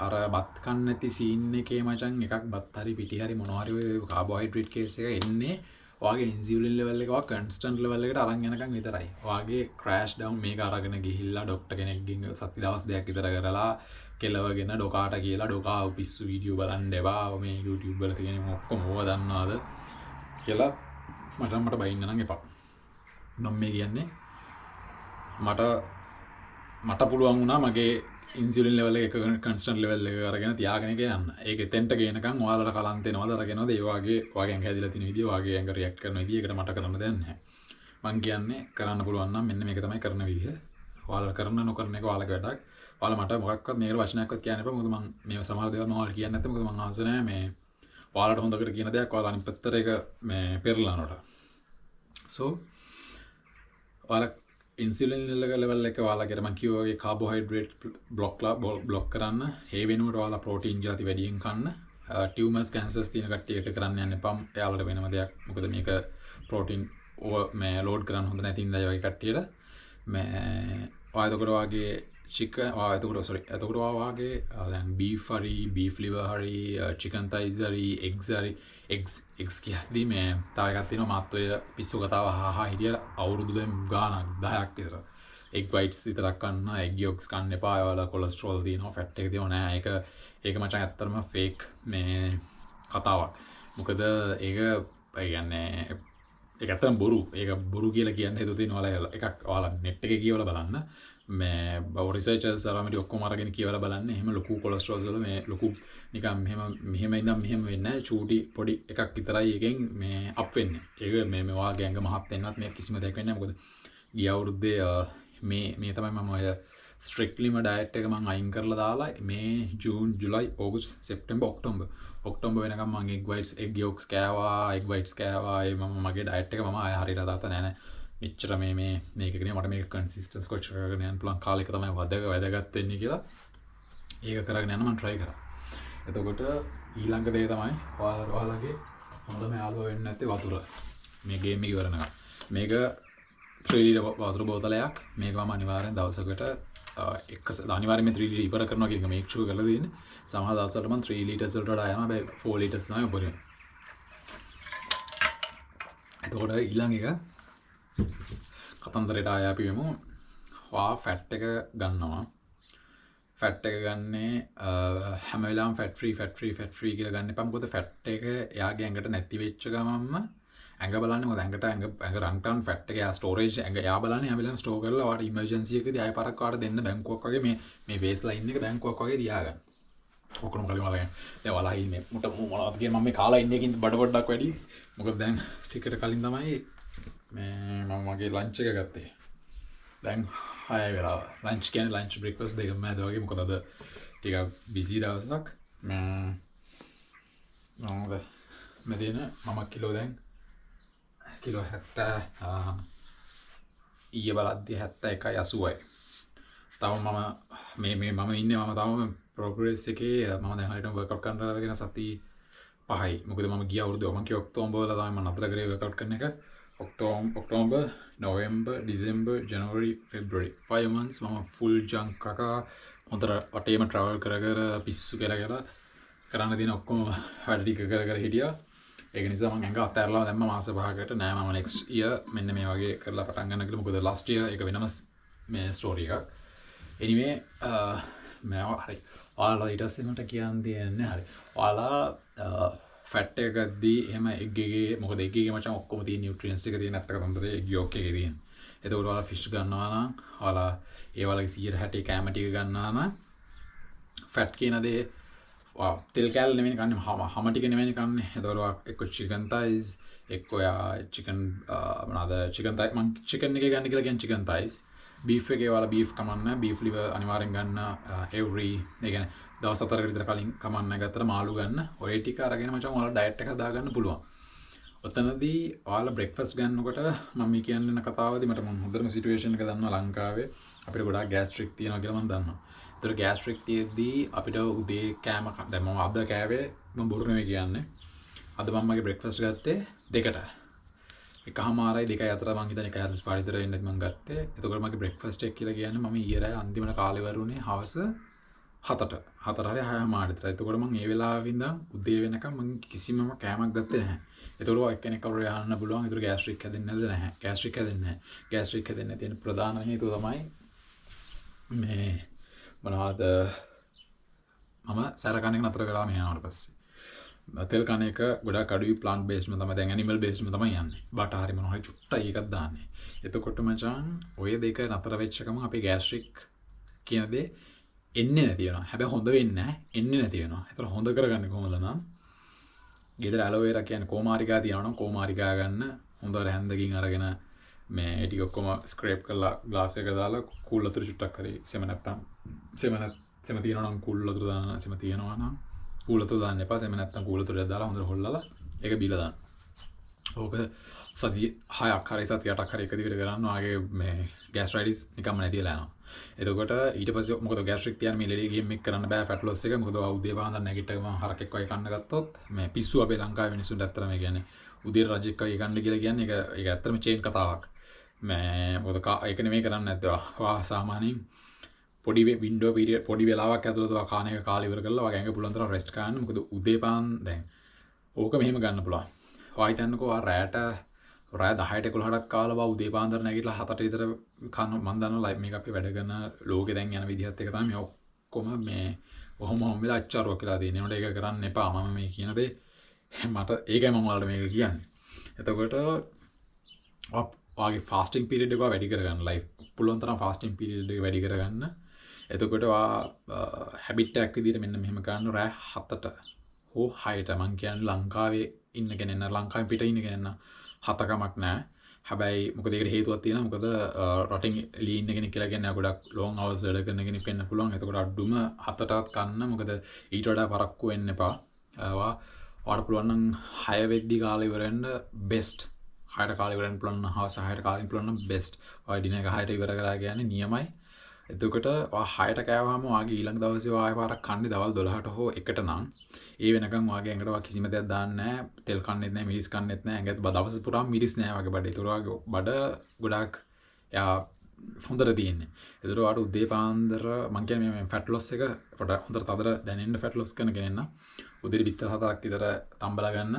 අර බත් කන්න නැති සීන් එකේ මචං එකක් බත් හරි පිටි හරි මොනවා හරි ඔය කාබෝහයිඩ්‍රේට් කේස් එක එන්නේ ඔයාගේ ඉන්සියුලින් ලෙවල් එක ඔයා කන්ස්ටන්ට් ලෙවල් එකට අරන් යනකම් විතරයි. ඔයාගේ ක්‍රෑෂ් ඩවුන් මේක අරගෙන ගිහිල්ලා ડોක්ටර් කෙනෙක්ගෙන් සති දවස් දෙකක් විතර කරලා කෙලවගෙන ඩොකාට කියලා ඩොකා පිස්සු වීඩියෝ බලන්න එපා මේ YouTube වල තියෙන ඔක්කොම ඕවා දන්නවද කියලා මට බයින්න නම් එපා. මම මේ කියන්නේ මට පුළුවන් වුණා මගේ ඉන්සියුලින් ලෙවල් එක කන්ස්ටන්ට් ලෙවල් එක අරගෙන තියාගෙන යන්න. ඒක එතෙන්ට ගේනකම් ඔයාලට කලන්ත එනවද අරගෙනවද ඒ වගේ ඇඟ හැදිලා තියෙන විදිය ඔයාගේ ඇඟ රියැක්ට් කරන විදිය ඒකට මට කරන්න දෙයක් නැහැ. මං කියන්නේ කරන්න පුළුවන් නම් මෙන්න මේක තමයි කරන විදිය. ඔයාලා කරන නොකරන එක ඔයාලගේ වැඩක්. ඔයාලා මට මොකක්වත් මේකට වචනයක්වත් කියන්න එපා. මොකද මං මේ සමහර දේවල් මම ඔයාලට කියන්නේ නැත්නම් මොකද මං ආස නැහැ මේ ඔයාලට හොඳකට කියන දෙයක් ඔයාලා අනිත් පැත්තට ඒක මේ පෙරලනකොට. So ඔයාලා ඉන්සියුලින් ලෙවල් එක ඔයාලගේ මම කිව්වා වගේ කාබෝහයිඩ්‍රේට් බ්ලොක් කරන්න. ඒ වෙනුවට ඔයාලා ප්‍රෝටීන් ಜಾති වැඩියෙන් කන්න. ටියුමර්ස් කැන්සර්ස් තියෙන කට්ටියට කරන්න යන්න එපා. එයාලට වෙනම දෙයක්. මොකද මේක ප්‍රෝටීන් මේ ලෝඩ් කරන්න හොඳ නැති ඉඳලා වගේ කට්ටියට මේ ඔයාලකට වාගේ chicken එතකොට වාගේ දැන් beef හරි beef liver හරි chicken thighs හරි eggs කියද්දි මේ තව එකක් තියෙනවා මාත් ඔය පිස්සු කතාව අහහා හිටිය අවුරුදු ගාණක් 10ක් විතර egg whites විතරක් කන්න egg yolks කන්න එපා ඒවල cholesterol තියෙනවා fat එක තියෙනවා නෑ ඒක මචං ඇත්තටම fake මේ කතාවක් මොකද ඒක කියන්නේ ඒක ඇත්තටම බොරු ඒක බොරු කියලා කියන්න හේතුව තියෙනවා ඔයාලා එකක් ඔයාලා net එකේ කියවලා බලන්න මේ රිසර්චර්ස් අරමිට ඔක්කොම අරගෙන කියවලා බලන්න එහෙම ලොකු කොලෙස්ටරෝල් වල මේ ලොකු නිකන් මෙහෙම ඉඳන් මෙහෙම වෙන්නේ නැහැ චූටි පොඩි එකක් විතරයි එකෙන් මේ අප් වෙන්නේ ඒක මේ වාගේ ඇඟ මහත් වෙන්නත් මේ කිසිම දෙයක් වෙන්නේ නැහැ මොකද ගිය අවුරුද්දේ මේ තමයි මම ඔය ස්ට්‍රික්ට්ලිම ඩයට් එක මම අයින් කරලා දාලා මේ ජූන් ජුලයි ඕගස්ට් සෙප්තැම්බර් ඔක්තෝබර් වෙනකම් මම egg whites egg yolks කෑවා egg whites කෑවා ඒ මම මගේ ඩයට් එක මම ආය හරියට දාත නෑ මෙච්චර මේක කියන්නේ මට මේක කන්සිස්ටන්ස් කොච්චර කරගෙන යන්න පුළුවන් කාලෙක තමයි වැදගත් වෙන්නේ කියලා ඒක කරගෙන යන්න මම try කරා. එතකොට ඊළඟ දේ තමයි ඔයාලගේ හොඳම යාළුවා වෙන්න නැත්තේ වතුර. මේ ගේම් එක ඉවරනකම්. මේක 3 ලීටර් වතුර බෝතලයක් මේක මම අනිවාර්යෙන් දවසකට අනිවාර්යෙන් 3 ලීටර් ඉවර කරනවා කියන එක මේක් ෂුවර් කරලා දෙන්නේ. සමහර දවස්වලට මම 3 ලීටර්ස් වලට වඩා යනවා. හැබැයි 4 ලීටර්ස් තමයි උපරිම. එතකොට ඊළඟ එක කතන්දරයට ආය අපි වෙමු. වා ෆැට් එක ගන්නවා. ෆැට් එක ගන්නේ හැම වෙලාවෙම ෆැට් ෆ්‍රී කියලා ගන්න එපා. මොකද ෆැට් එක එයාගේ ඇඟට නැති වෙච්ච ගමන්ම ඇඟ බලන්නේ මොකද ඇඟ රන්ටන් ෆැට් එක යා ස්ටෝරේජ් ඇඟ යා බලන්නේ හැම වෙලාවෙම ස්ටෝර් කරලා වාට ඉමර්ජන්සි එකදී ආය පාරක් වාට දෙන්න බැංකුවක් වගේ මේ බේස් ලයින් එක බැංකුවක් වගේ තියාගන්න. ඔක්කොම කලින් වලගෙන දැන් ඔයාලා ඉන්නේ මුට මොනවද කියන්නේ මම මේ කාලා ඉන්නේ කින් බඩ පොඩ්ඩක් වැඩි. මොකද දැන් ටිකට කලින් තමයි මේ මම මගේ ලන්ච් එක ගත්තේ. දැන් 6 වෙලාව. ලන්ච් කියන්නේ ලන්ච් බ්‍රේක්ෆාස්ට් දෙකම මම හදුවා වගේ මොකද අද ටිකක් බිසි දවසක්. මම මෙතන මම කිලෝ දැන් කිලෝ 70 ඊයේ බලද්දී 71.80යි. තව මම ඉන්නේ මම තවම ප්‍රෝග්‍රස් එකේ මම දැන් හරියටම වර්ක්අවුට් කරන්න අරගෙන සති 5යි. මොකද මම ගිය අවුරුද්දේ මම කිය ඔක්තෝබර් වල තමයි මම නතර කරේ වර්ක්අවුට් කරන එක. ඔක්තෝබර්, නොවැම්බර්, ඩිසෙම්බර්, ජනවාරි, ෆෙබ්‍රුවරි 5 months මම ෆුල් ජංක් කකා හොඳට වටේම ට්‍රැවල් කර පිස්සු කරලා කරන්න තියෙන ඔක්කොම වැඩ ටික කර හිටියා. ඒක නිසා මම ඇඟ අතහැරලා දැම්ම මාස 5කට නෑ මම next year මෙන්න මේ වගේ කරලා පටන් ගන්න කියලා. මොකද last year එක වෙනම මේ ස්ටෝරි එකක්. anyway මම හරි ඔයාලා ඊට පස්සේ මට කියන්න දෙන්නේ හරි. ඔයාලා ෆැට් එක ගද්දී එහෙම එග් එකේ මොකද එග් එකේ මචං ඔක්කොම තියෙන නියුට්‍රියන්ට්ස් ටික තියෙන නැත්තක තමයි එග් යෝක් එකේ තියෙන. එතකොට ඔයාලා ෆිෂ් ගන්නවා නම් ඔයාලා ඒ වගේ 160 කැම ටික ගන්නවා නම් ෆැට් කියන දේ තෙල් කෑල්ල නෙමෙයි කන්නේ හම ටික නෙමෙයි කන්නේ. එතකොට එක්ක චිකන් තයිස් එක්ක ඔයා චිකන් මොනවාද චිකන් තයි මම චිකන් එකේ ගන්න කියලා කියන්නේ චිකන් තයිස්. බීෆ් එකේ වල බීෆ් කමන්න බීෆ් ලිවර් අනිවාර්යෙන් ගන්න එවරි ඒ කියන්නේ දවස් 4කට විතර කලින් කමන්න ගත්තට මාළු ගන්න ඔය ටික අරගෙන මචං ඔයාලා ඩයට් එක හදාගන්න පුළුවන්. ඔතනදී ඔයාලා බ්‍රෙක්ෆාස්ට් ගන්නකොට මම කියන්නේ කතාවදී මට හොඳටම සිටුේෂන් එක දන්නවා ලංකාවේ අපිට ගොඩාක් ගෑස්ට්‍රික් තියෙනවා කියලා මම දන්නවා. ඒතර ගෑස්ට්‍රික් තියෙද්දී අපිට උදේ කෑම දැන් මම අද කෑවේ මම බොරු නෙවෙයි කියන්නේ. අද මම මගේ බ්‍රෙක්ෆාස්ට් ගත්තේ 2ට. එකමාරයි 2යි අතර මං හිතන්නේ 1:45 විතර වෙන්නත් මං ගත්තේ. එතකොට මගේ බ්‍රෙක්ෆාස්ට් එක කියලා කියන්නේ මම ඊයේ රෑ අන්තිමට කාලේ වරුනේ හවස 7ට 4 හරි 6 මාර විතර. එතකොට මං ඒ වෙලාවෙ ඉඳන් උදේ වෙනකම් මං කිසිම කෑමක් ගත්තේ නැහැ. එතකොට එක්කෙනෙක් කවුරු යන්න පුළුවන්. ඒතර ගෑස්ට්‍රික් හැදෙන්නේ නැද්ද? නැහැ. ගෑස්ට්‍රික් හැදෙන්නේ නැහැ. ගෑස්ට්‍රික් හැදෙන්නේ තියෙන ප්‍රධාන හේතුව තමයි මේ මොනවද මම සැර කන එක නතර කරා මේ ආවට පස්සේ. තෙල් කන එක ගොඩක් අඩුයි ප්ලාන්ට් බේස්ඩ් ම තමයි දැන් ඇනිමල් බේස්ඩ් ම තමයි යන්නේ. බට හරි මොනවා හරි චුට්ටයි එකක් දාන්නේ. එතකොට මචං ඔය දෙක නතර වෙච්ච ගමන් අපේ ගෑස්ට්‍රික් කියන දේ එන්නේ නැති වෙනවා. හැබැයි හොඳ වෙන්නේ නැහැ. එන්නේ නැති වෙනවා. ඒතර හොඳ කරගන්නේ කොහොමද නම් ගෙදර ඇලෝවෙරා කියන්නේ කොමාරිකා තියනවා නම් කොමාරිකා ගන්න හොඳට හැන්දකින් අරගෙන මේ ටික ඔක්කොම ස්ක්‍රේප් කරලා ග්ලාස් එකකට දාලා කූල් වතුර චුට්ටක් හරි සෙම නැත්තම් සෙම තියනවා නම් කූල් වතුර දාන්න සෙම තියනවා නම් කූල් වතුර දාන්න එපා සෙම නැත්තම් කූල් වතුරක් දාලා හොඳට හොල්ලලා ඒක බීලා දාන්න. ඕක සතිය 6ක් හරි සතිය 8ක් හරි එක දිගට කරන්න ඔයාගේ මේ ගෑස්ට්‍රයිටිස් නිකම්ම නැතිලා යනවා. එතකොට ඊට පස්සේ මොකද ගෑස්ට්‍රික් තියන මේ ලෙඩේ ගේම් එක කරන්න බෑ ෆැට් ලොස් එක. මොකද උදේ පාන්දර නැගිට්ටම හරකෙක් වගේ කන්න ගත්තොත් මේ පිස්සු අපේ ලංකාවේ මිනිස්සුන්ට ඇත්තටම මේ කියන්නේ උදේ රජෙක් වගේ කන්න කියලා කියන්නේ ඒක ඇත්තටම චේන් කතාවක්. මේ මොකද ඒක නෙමෙයි කරන්නේ නැද්ද? වා සාමාන්‍යයෙන් පොඩි වින්ඩෝ පීරියඩ් පොඩි වෙලාවක් ඇතුළත ඔයා කාණ එක කාලේ ඉවර කරලා ඔයාගේ ඇඟ පුළුවන් තරම් රෙස්ට් ගන්න. මොකද උදේ පාන් දැන් ඕක මෙහෙම ගන්න පුළුවන්. ඔයා හිතන්නකෝ ඔයා රැට රෑ 10ට 11ටත් කාලා බා උදේ පාන්දර නැගිටලා 7ට විතර කන මන් දන්නවා මේක අපි වැඩ කරන ලෝකේ දැන් යන විදිහත් එක තමයි මේ ඔක්කොම මේ ඔහොම වෙලා අච්චාරුවක් කියලා තියෙනවා. ඒනොට ඒක කරන්න එපා. මම මේ කියන දේ මට ඒකයි මම ඔයාලට මේක කියන්නේ. එතකොට ඔයාගේ ෆාස්ටිං පීරියඩ් එක වැඩි කරගන්න ලයිෆ් පුළුවන් තරම් ෆාස්ටිං පීරියඩ් එක වැඩි කරගන්න. එතකොට හැබිට් එකක් විදිහට මෙන්න මෙහෙම කරන්න රෑ 7ට හෝ 6ට මං කියන්නේ ලංකාවේ ඉන්න කෙනෙක් න ලංකාවෙන් පිට ඉන්න කෙනෙක් න 7කමක් නැහැ. හැබැයි මොකද ඒකට හේතුවක් තියෙනවා. මොකද රටින් එළියේ ඉන්න කෙනෙක් කියලා කියන්නේ ගොඩක් ලොන් අවර්ස් වැඩ කරන කෙනෙක් වෙන්න පුළුවන්. එතකොට අඩුම 7ටවත් කන්න. මොකද ඊට වඩා පරක්කු වෙන්න එපා. ඔයාට පුළුවන් නම් 6 වෙද්දි කාලේ ඉවර වෙන්න බෙස්ට්. 6ට කාලේ ඉවර වෙන්න පුළුවන් නම් හවස 6ට කාලේ පුළුවන් නම් බෙස්ට්. ඔය ඩිනර් එක 6ට ඉවර කරා කියන්නේ නියමයි. එතකොට ඔයා 6ට කෑවහම ඔයාගේ ඊළඟ දවසේ ඔයා ආයෙ පාරක් කන්නේ දවල් 12ට හෝ 1ට නම් ඒ වෙනකන් ඔයාගේ ඇඟට ඔයා කිසිම දෙයක් දාන්නේ නැහැ. තෙල් කන්නෙත් නැහැ, මිරිස් කන්නෙත් නැහැ. ඇඟට දවස් පුරාම මිරිස් නැහැ වගේ බඩේ. ඒතර ඔයාගේ බඩ ගොඩාක් යා හොඳට තියෙන්නේ. ඒතර ඔයාට උදේ පාන්දර මං කියන්නේ මේ ෆැට් ලොස් එක හොඳට තදට දැනෙන්න ෆැට් ලොස් කරන කෙනෙක් නම් උදේ බිත්තර 4ක් විතර තම්බලා ගන්න.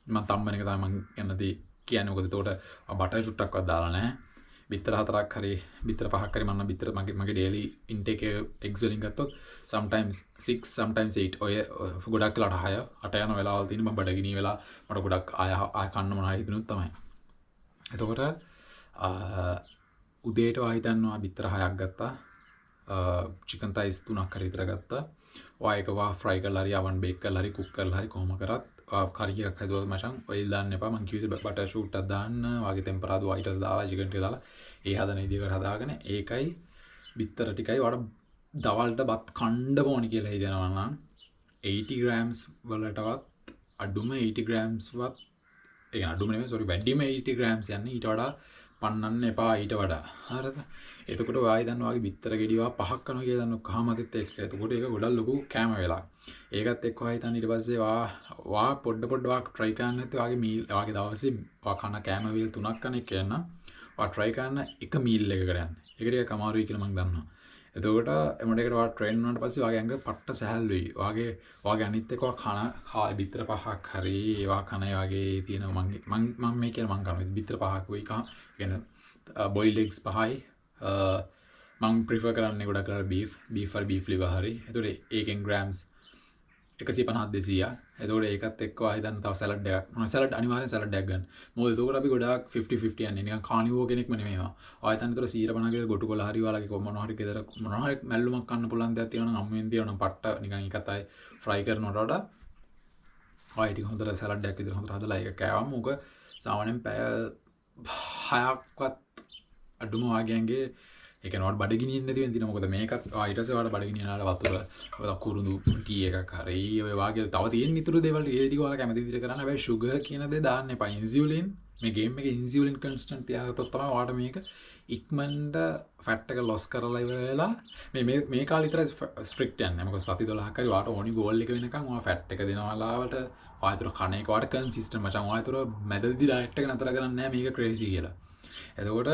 මම තම්බන එක තමයි මං යන්නදී කියන්නේ. මොකද ඒතකොට බටර් චුට්ටක්වත් දාලා නැහැ. බිත්තර 4ක් හරි බිත්තර 5ක් හරි මම බිත්තර මගේ ඩේලි ඉන්ටේක් එක එග්ස් වලින් ගත්තොත් sometimes 6 sometimes 8 ඔය ගොඩක් වෙලාට 6 යන වෙලාවල් තියෙන මම බඩගිනි වෙලා මට ගොඩක් ආය කන්න මොනවා හිතුනොත් තමයි. එතකොට උදේට ආය හිතන්නවා බිත්තර 6ක් ගත්තා. චිකන් තයිස් 3ක් හරි විතර ගත්තා. ඔය එක ෆ්‍රයි කරලා හරි oven bake කරලා හරි cook කරලා හරි කොහොම කරත් කරි එකක් හදුවොත් මචං ඔයිල් දාන්න එපා. මං කිව්වේ බටර් ෂූට් එකක් දාන්න. වාගේ ටෙම්පරාදු වයිටස් දාලා චිකන් ටික දාලා ඒ හදන විදිහකට හදාගෙන ඒකයි බිත්තර ටිකයි වඩ දවල්ට බත් කණ්ඩ ඕනි කියලා හිතනවා නම් 80 grams වලටවත් අඩුම 80 grams වත් ඒ කියන්නේ අඩුම නෙමෙයි සෝරි වැඩිම 80 grams යන්නේ ඊට වඩා පන්නන්න එපා ඊට වඩා. හරිද? එතකොට ඔයායි දන්නවා වගේ බිත්තර ගෙඩිවා 5ක් කරනවා කියලා දන්නවා කහමදෙත් එක්ක. එතකොට ඒක ගොඩක් ලොකු කෑම වෙලා. ඒකත් එක්ක ඔයා හිතන්න ඊට පස්සේ වා පොඩ වා try කරන්න නැත්නම් ඔයාගේ මීල් ඔයාගේ දවසේ ඔයා කන කෑම වේල් 3ක් කන එක කියන්න ඔයා try කරන්න එක මීල් එකකට යන්න. ඒක ටිකක් අමාරුයි කියලා මම දන්නවා. එතකොට එමඩ එකට ඔයා ට්‍රේන් වුණාට පස්සේ ඔයාගේ ඇඟ පට්ට සැහැල්ලුයි. ඔයාගේ අනිත් එක ඔයා කන කාලේ බිත්තර 5ක් හරි ඒවා කන වගේ තියෙනවා මම මේ කියන මම කරන්නේ බිත්තර 5ක් වෙයි කියන්නේ boiled eggs 5යි මම ප්‍රිෆර් කරන්නේ ගොඩක් කරලා beef හරි beef liver හරි. එතකොට ඒකෙන් grams 150 200. එතකොට ඒකත් එක්ක ආයෙ දාන්න තව සලාඩ් එකක්. මම සලාඩ් අනිවාර්යෙන් සලාඩ් එකක් ගන්න. මොකද එතකොට අපි ගොඩාක් 50-50 යන්නේ. නිකන් කානිවෝ කෙනෙක්ම නෙමෙයි මම. ආයෙ දාන්න එතකොට සීර බණ කියලා ගොටු කොළ හරි වලගේ මොනවා හරි ගෙදර මොනවා හරි මැල්ලුමක් කන්න පුළුවන් දෙයක් තියෙනවා නම් අම්මෙන් තියෙනවා නම් පට්ට නිකන් එකත් ආයෙ ෆ්‍රයි කරනවට වඩා ආයෙ ටික හොඳට සලාඩ් එකක් විතර හොඳට හදලා ඒක කෑවම මොක සාමාන්‍යයෙන් පැය 6ක්වත් අඩුම වාගයන්ගේ ඒක නෝට බඩගිනින් නැති වෙන දින. මොකද මේකත් ඊට පස්සේ ඔයාලට බඩගිනින නාල වතුර කුරුඳු ටී එකක් හරි ඔය වාගේ තව තියෙන ඉතුරු දේවල් ඒ ටික ඔයාලා කැමති විදිහට කරන්න. හැබැයි sugar කියන දේ දාන්න එපා. ඉන්සියුලින් මේ ගේම් එකේ ඉන්සියුලින් කන්ස්ටන්ට් තියාගත්තොත් තමයි ඔයාලට මේක ඉක්මනට ෆැට් එක ලොස් කරලා ඉවර වෙලා මේ කාලේ විතර ස්ට්‍රික්ට් යන්නේ. මොකද සති 12ක් හරි වාට ඕනි ගෝල් එක වෙනකන් ඔයා ෆැට් එක දෙනවාලාවට ඔයාතර කණ එක වාට කන්සිස්ටන්ට් මචං ඔයාතර මැදදී ඩයට් එක නතර කරන්නේ නැහැ මේක ක්‍රේසි කියලා. එතකොට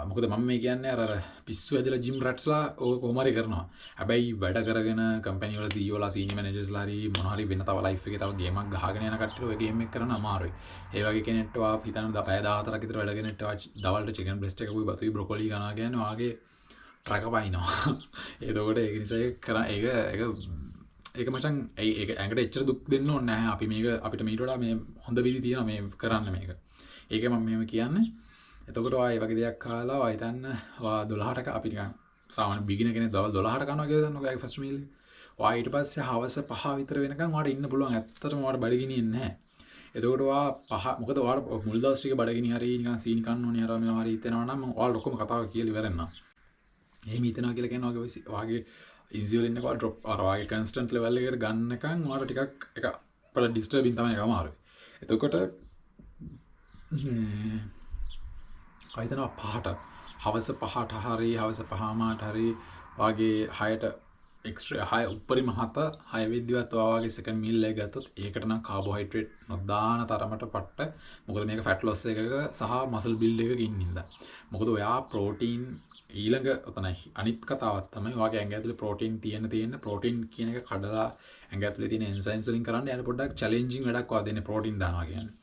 මොකද මම මේ කියන්නේ අර පිස්සු ඇදලා ජිම් රැට්ස්ලා ඕක කොහොම හරි කරනවා. හැබැයි වැඩ කරගෙන කම්පැනි වල CEO ලා සීනියර් මැනේජර්ස්ලා හරි මොන හරි වෙන තව ලයිෆ් එකේ තව ගේමක් ගහගෙන යන කට්ටියට ඔය ගේම් එක කරන්න අමාරුයි. ඒ වගේ කෙනෙක්ට වා හිතන්න පැය 14ක් විතර වැඩ කරගෙන දවල්ට චිකන් බ්‍රෙස්ට් එකකුයි බතුයි බ්‍රොකොලි කනවා කියන්නේ වාගේ ට්‍රැක පයින්නවා. ඒකෝට ඒක නිසා ඒක මචං ඒක ඇඟට එච්චර දුක් දෙන්න ඕනේ නැහැ. අපි මේක අපිට මීට වඩා මේ හොඳ විදි තියෙනවා මේ කරන්න මේක. ඒක මම මෙහෙම කියන්නේ. එතකොට ඔය වගේ දෙයක් කාලා ඔය හිතන්න ඔය 12ට අපි නිකන් සාමාන්‍ය බිගිනර් කෙනෙක් දවල් 12ට කනවා කියලා දන්නවෝ ඔයගේ ෆස්ට් මීල් එක. ඔය ඊට පස්සේ හවස 5 විතර වෙනකන් ඔයාලට ඉන්න පුළුවන්. ඇත්තටම ඔයාලට බඩගිනින්නේ නැහැ. එතකොට ඔයා 5 මොකද ඔයාලට මුල් දවස් ටික බඩගිනි හරි නිකන් සීනි කන්න ඕනේ අර මේවා හරි හිතෙනවා නම් මම ඔයාලට ඔක්කොම කතාව කියලා ඉවරෙන්නම්. එහෙම හිතනවා කියලා කියන්නේ ඔයගේ ඉන්සියුලින් එක ඔයාලා ඩ්‍රොප් අර ඔයගේ කන්ස්ටන්ට් ලෙවල් එකට ගන්නකම් ඔයාලට ටිකක් එක පොඩ ඩිස්ටර්බින් තමයි ඒක අමාරුයි. එතකොට හිතනවා 5ට හවස 5ට හරි හවස 5:00ට හරි වාගේ 6ට එක්ස්ට්‍රා 6 උඩරිම 6 වෙද්දිවත් ඔයාගේ සෙකන්ඩ් මීල් එක ගත්තොත් ඒකට නම් කාබෝහයිඩ්‍රේට් නොදාන තරමට පට්ට. මොකද මේක ෆැට් ලොස් එකක සහ මසල් බිල්ඩ් එකක ඉන්නින්ද. මොකද ඔයා ප්‍රෝටීන් ඊළඟ ඔතන අනිත් කතාවක් තමයි ඔයාගේ ඇඟ ඇතුලේ ප්‍රෝටීන් තියෙන ප්‍රෝටීන් කියන එක කඩලා ඇඟ ඇතුලේ තියෙන එන්සයිම්ස් වලින් කරන්න යන පොඩ්ඩක් චැලෙන්ජින් වැඩක් ඔයා දෙන්නේ ප්‍රෝටීන් දානවා කියන්නේ.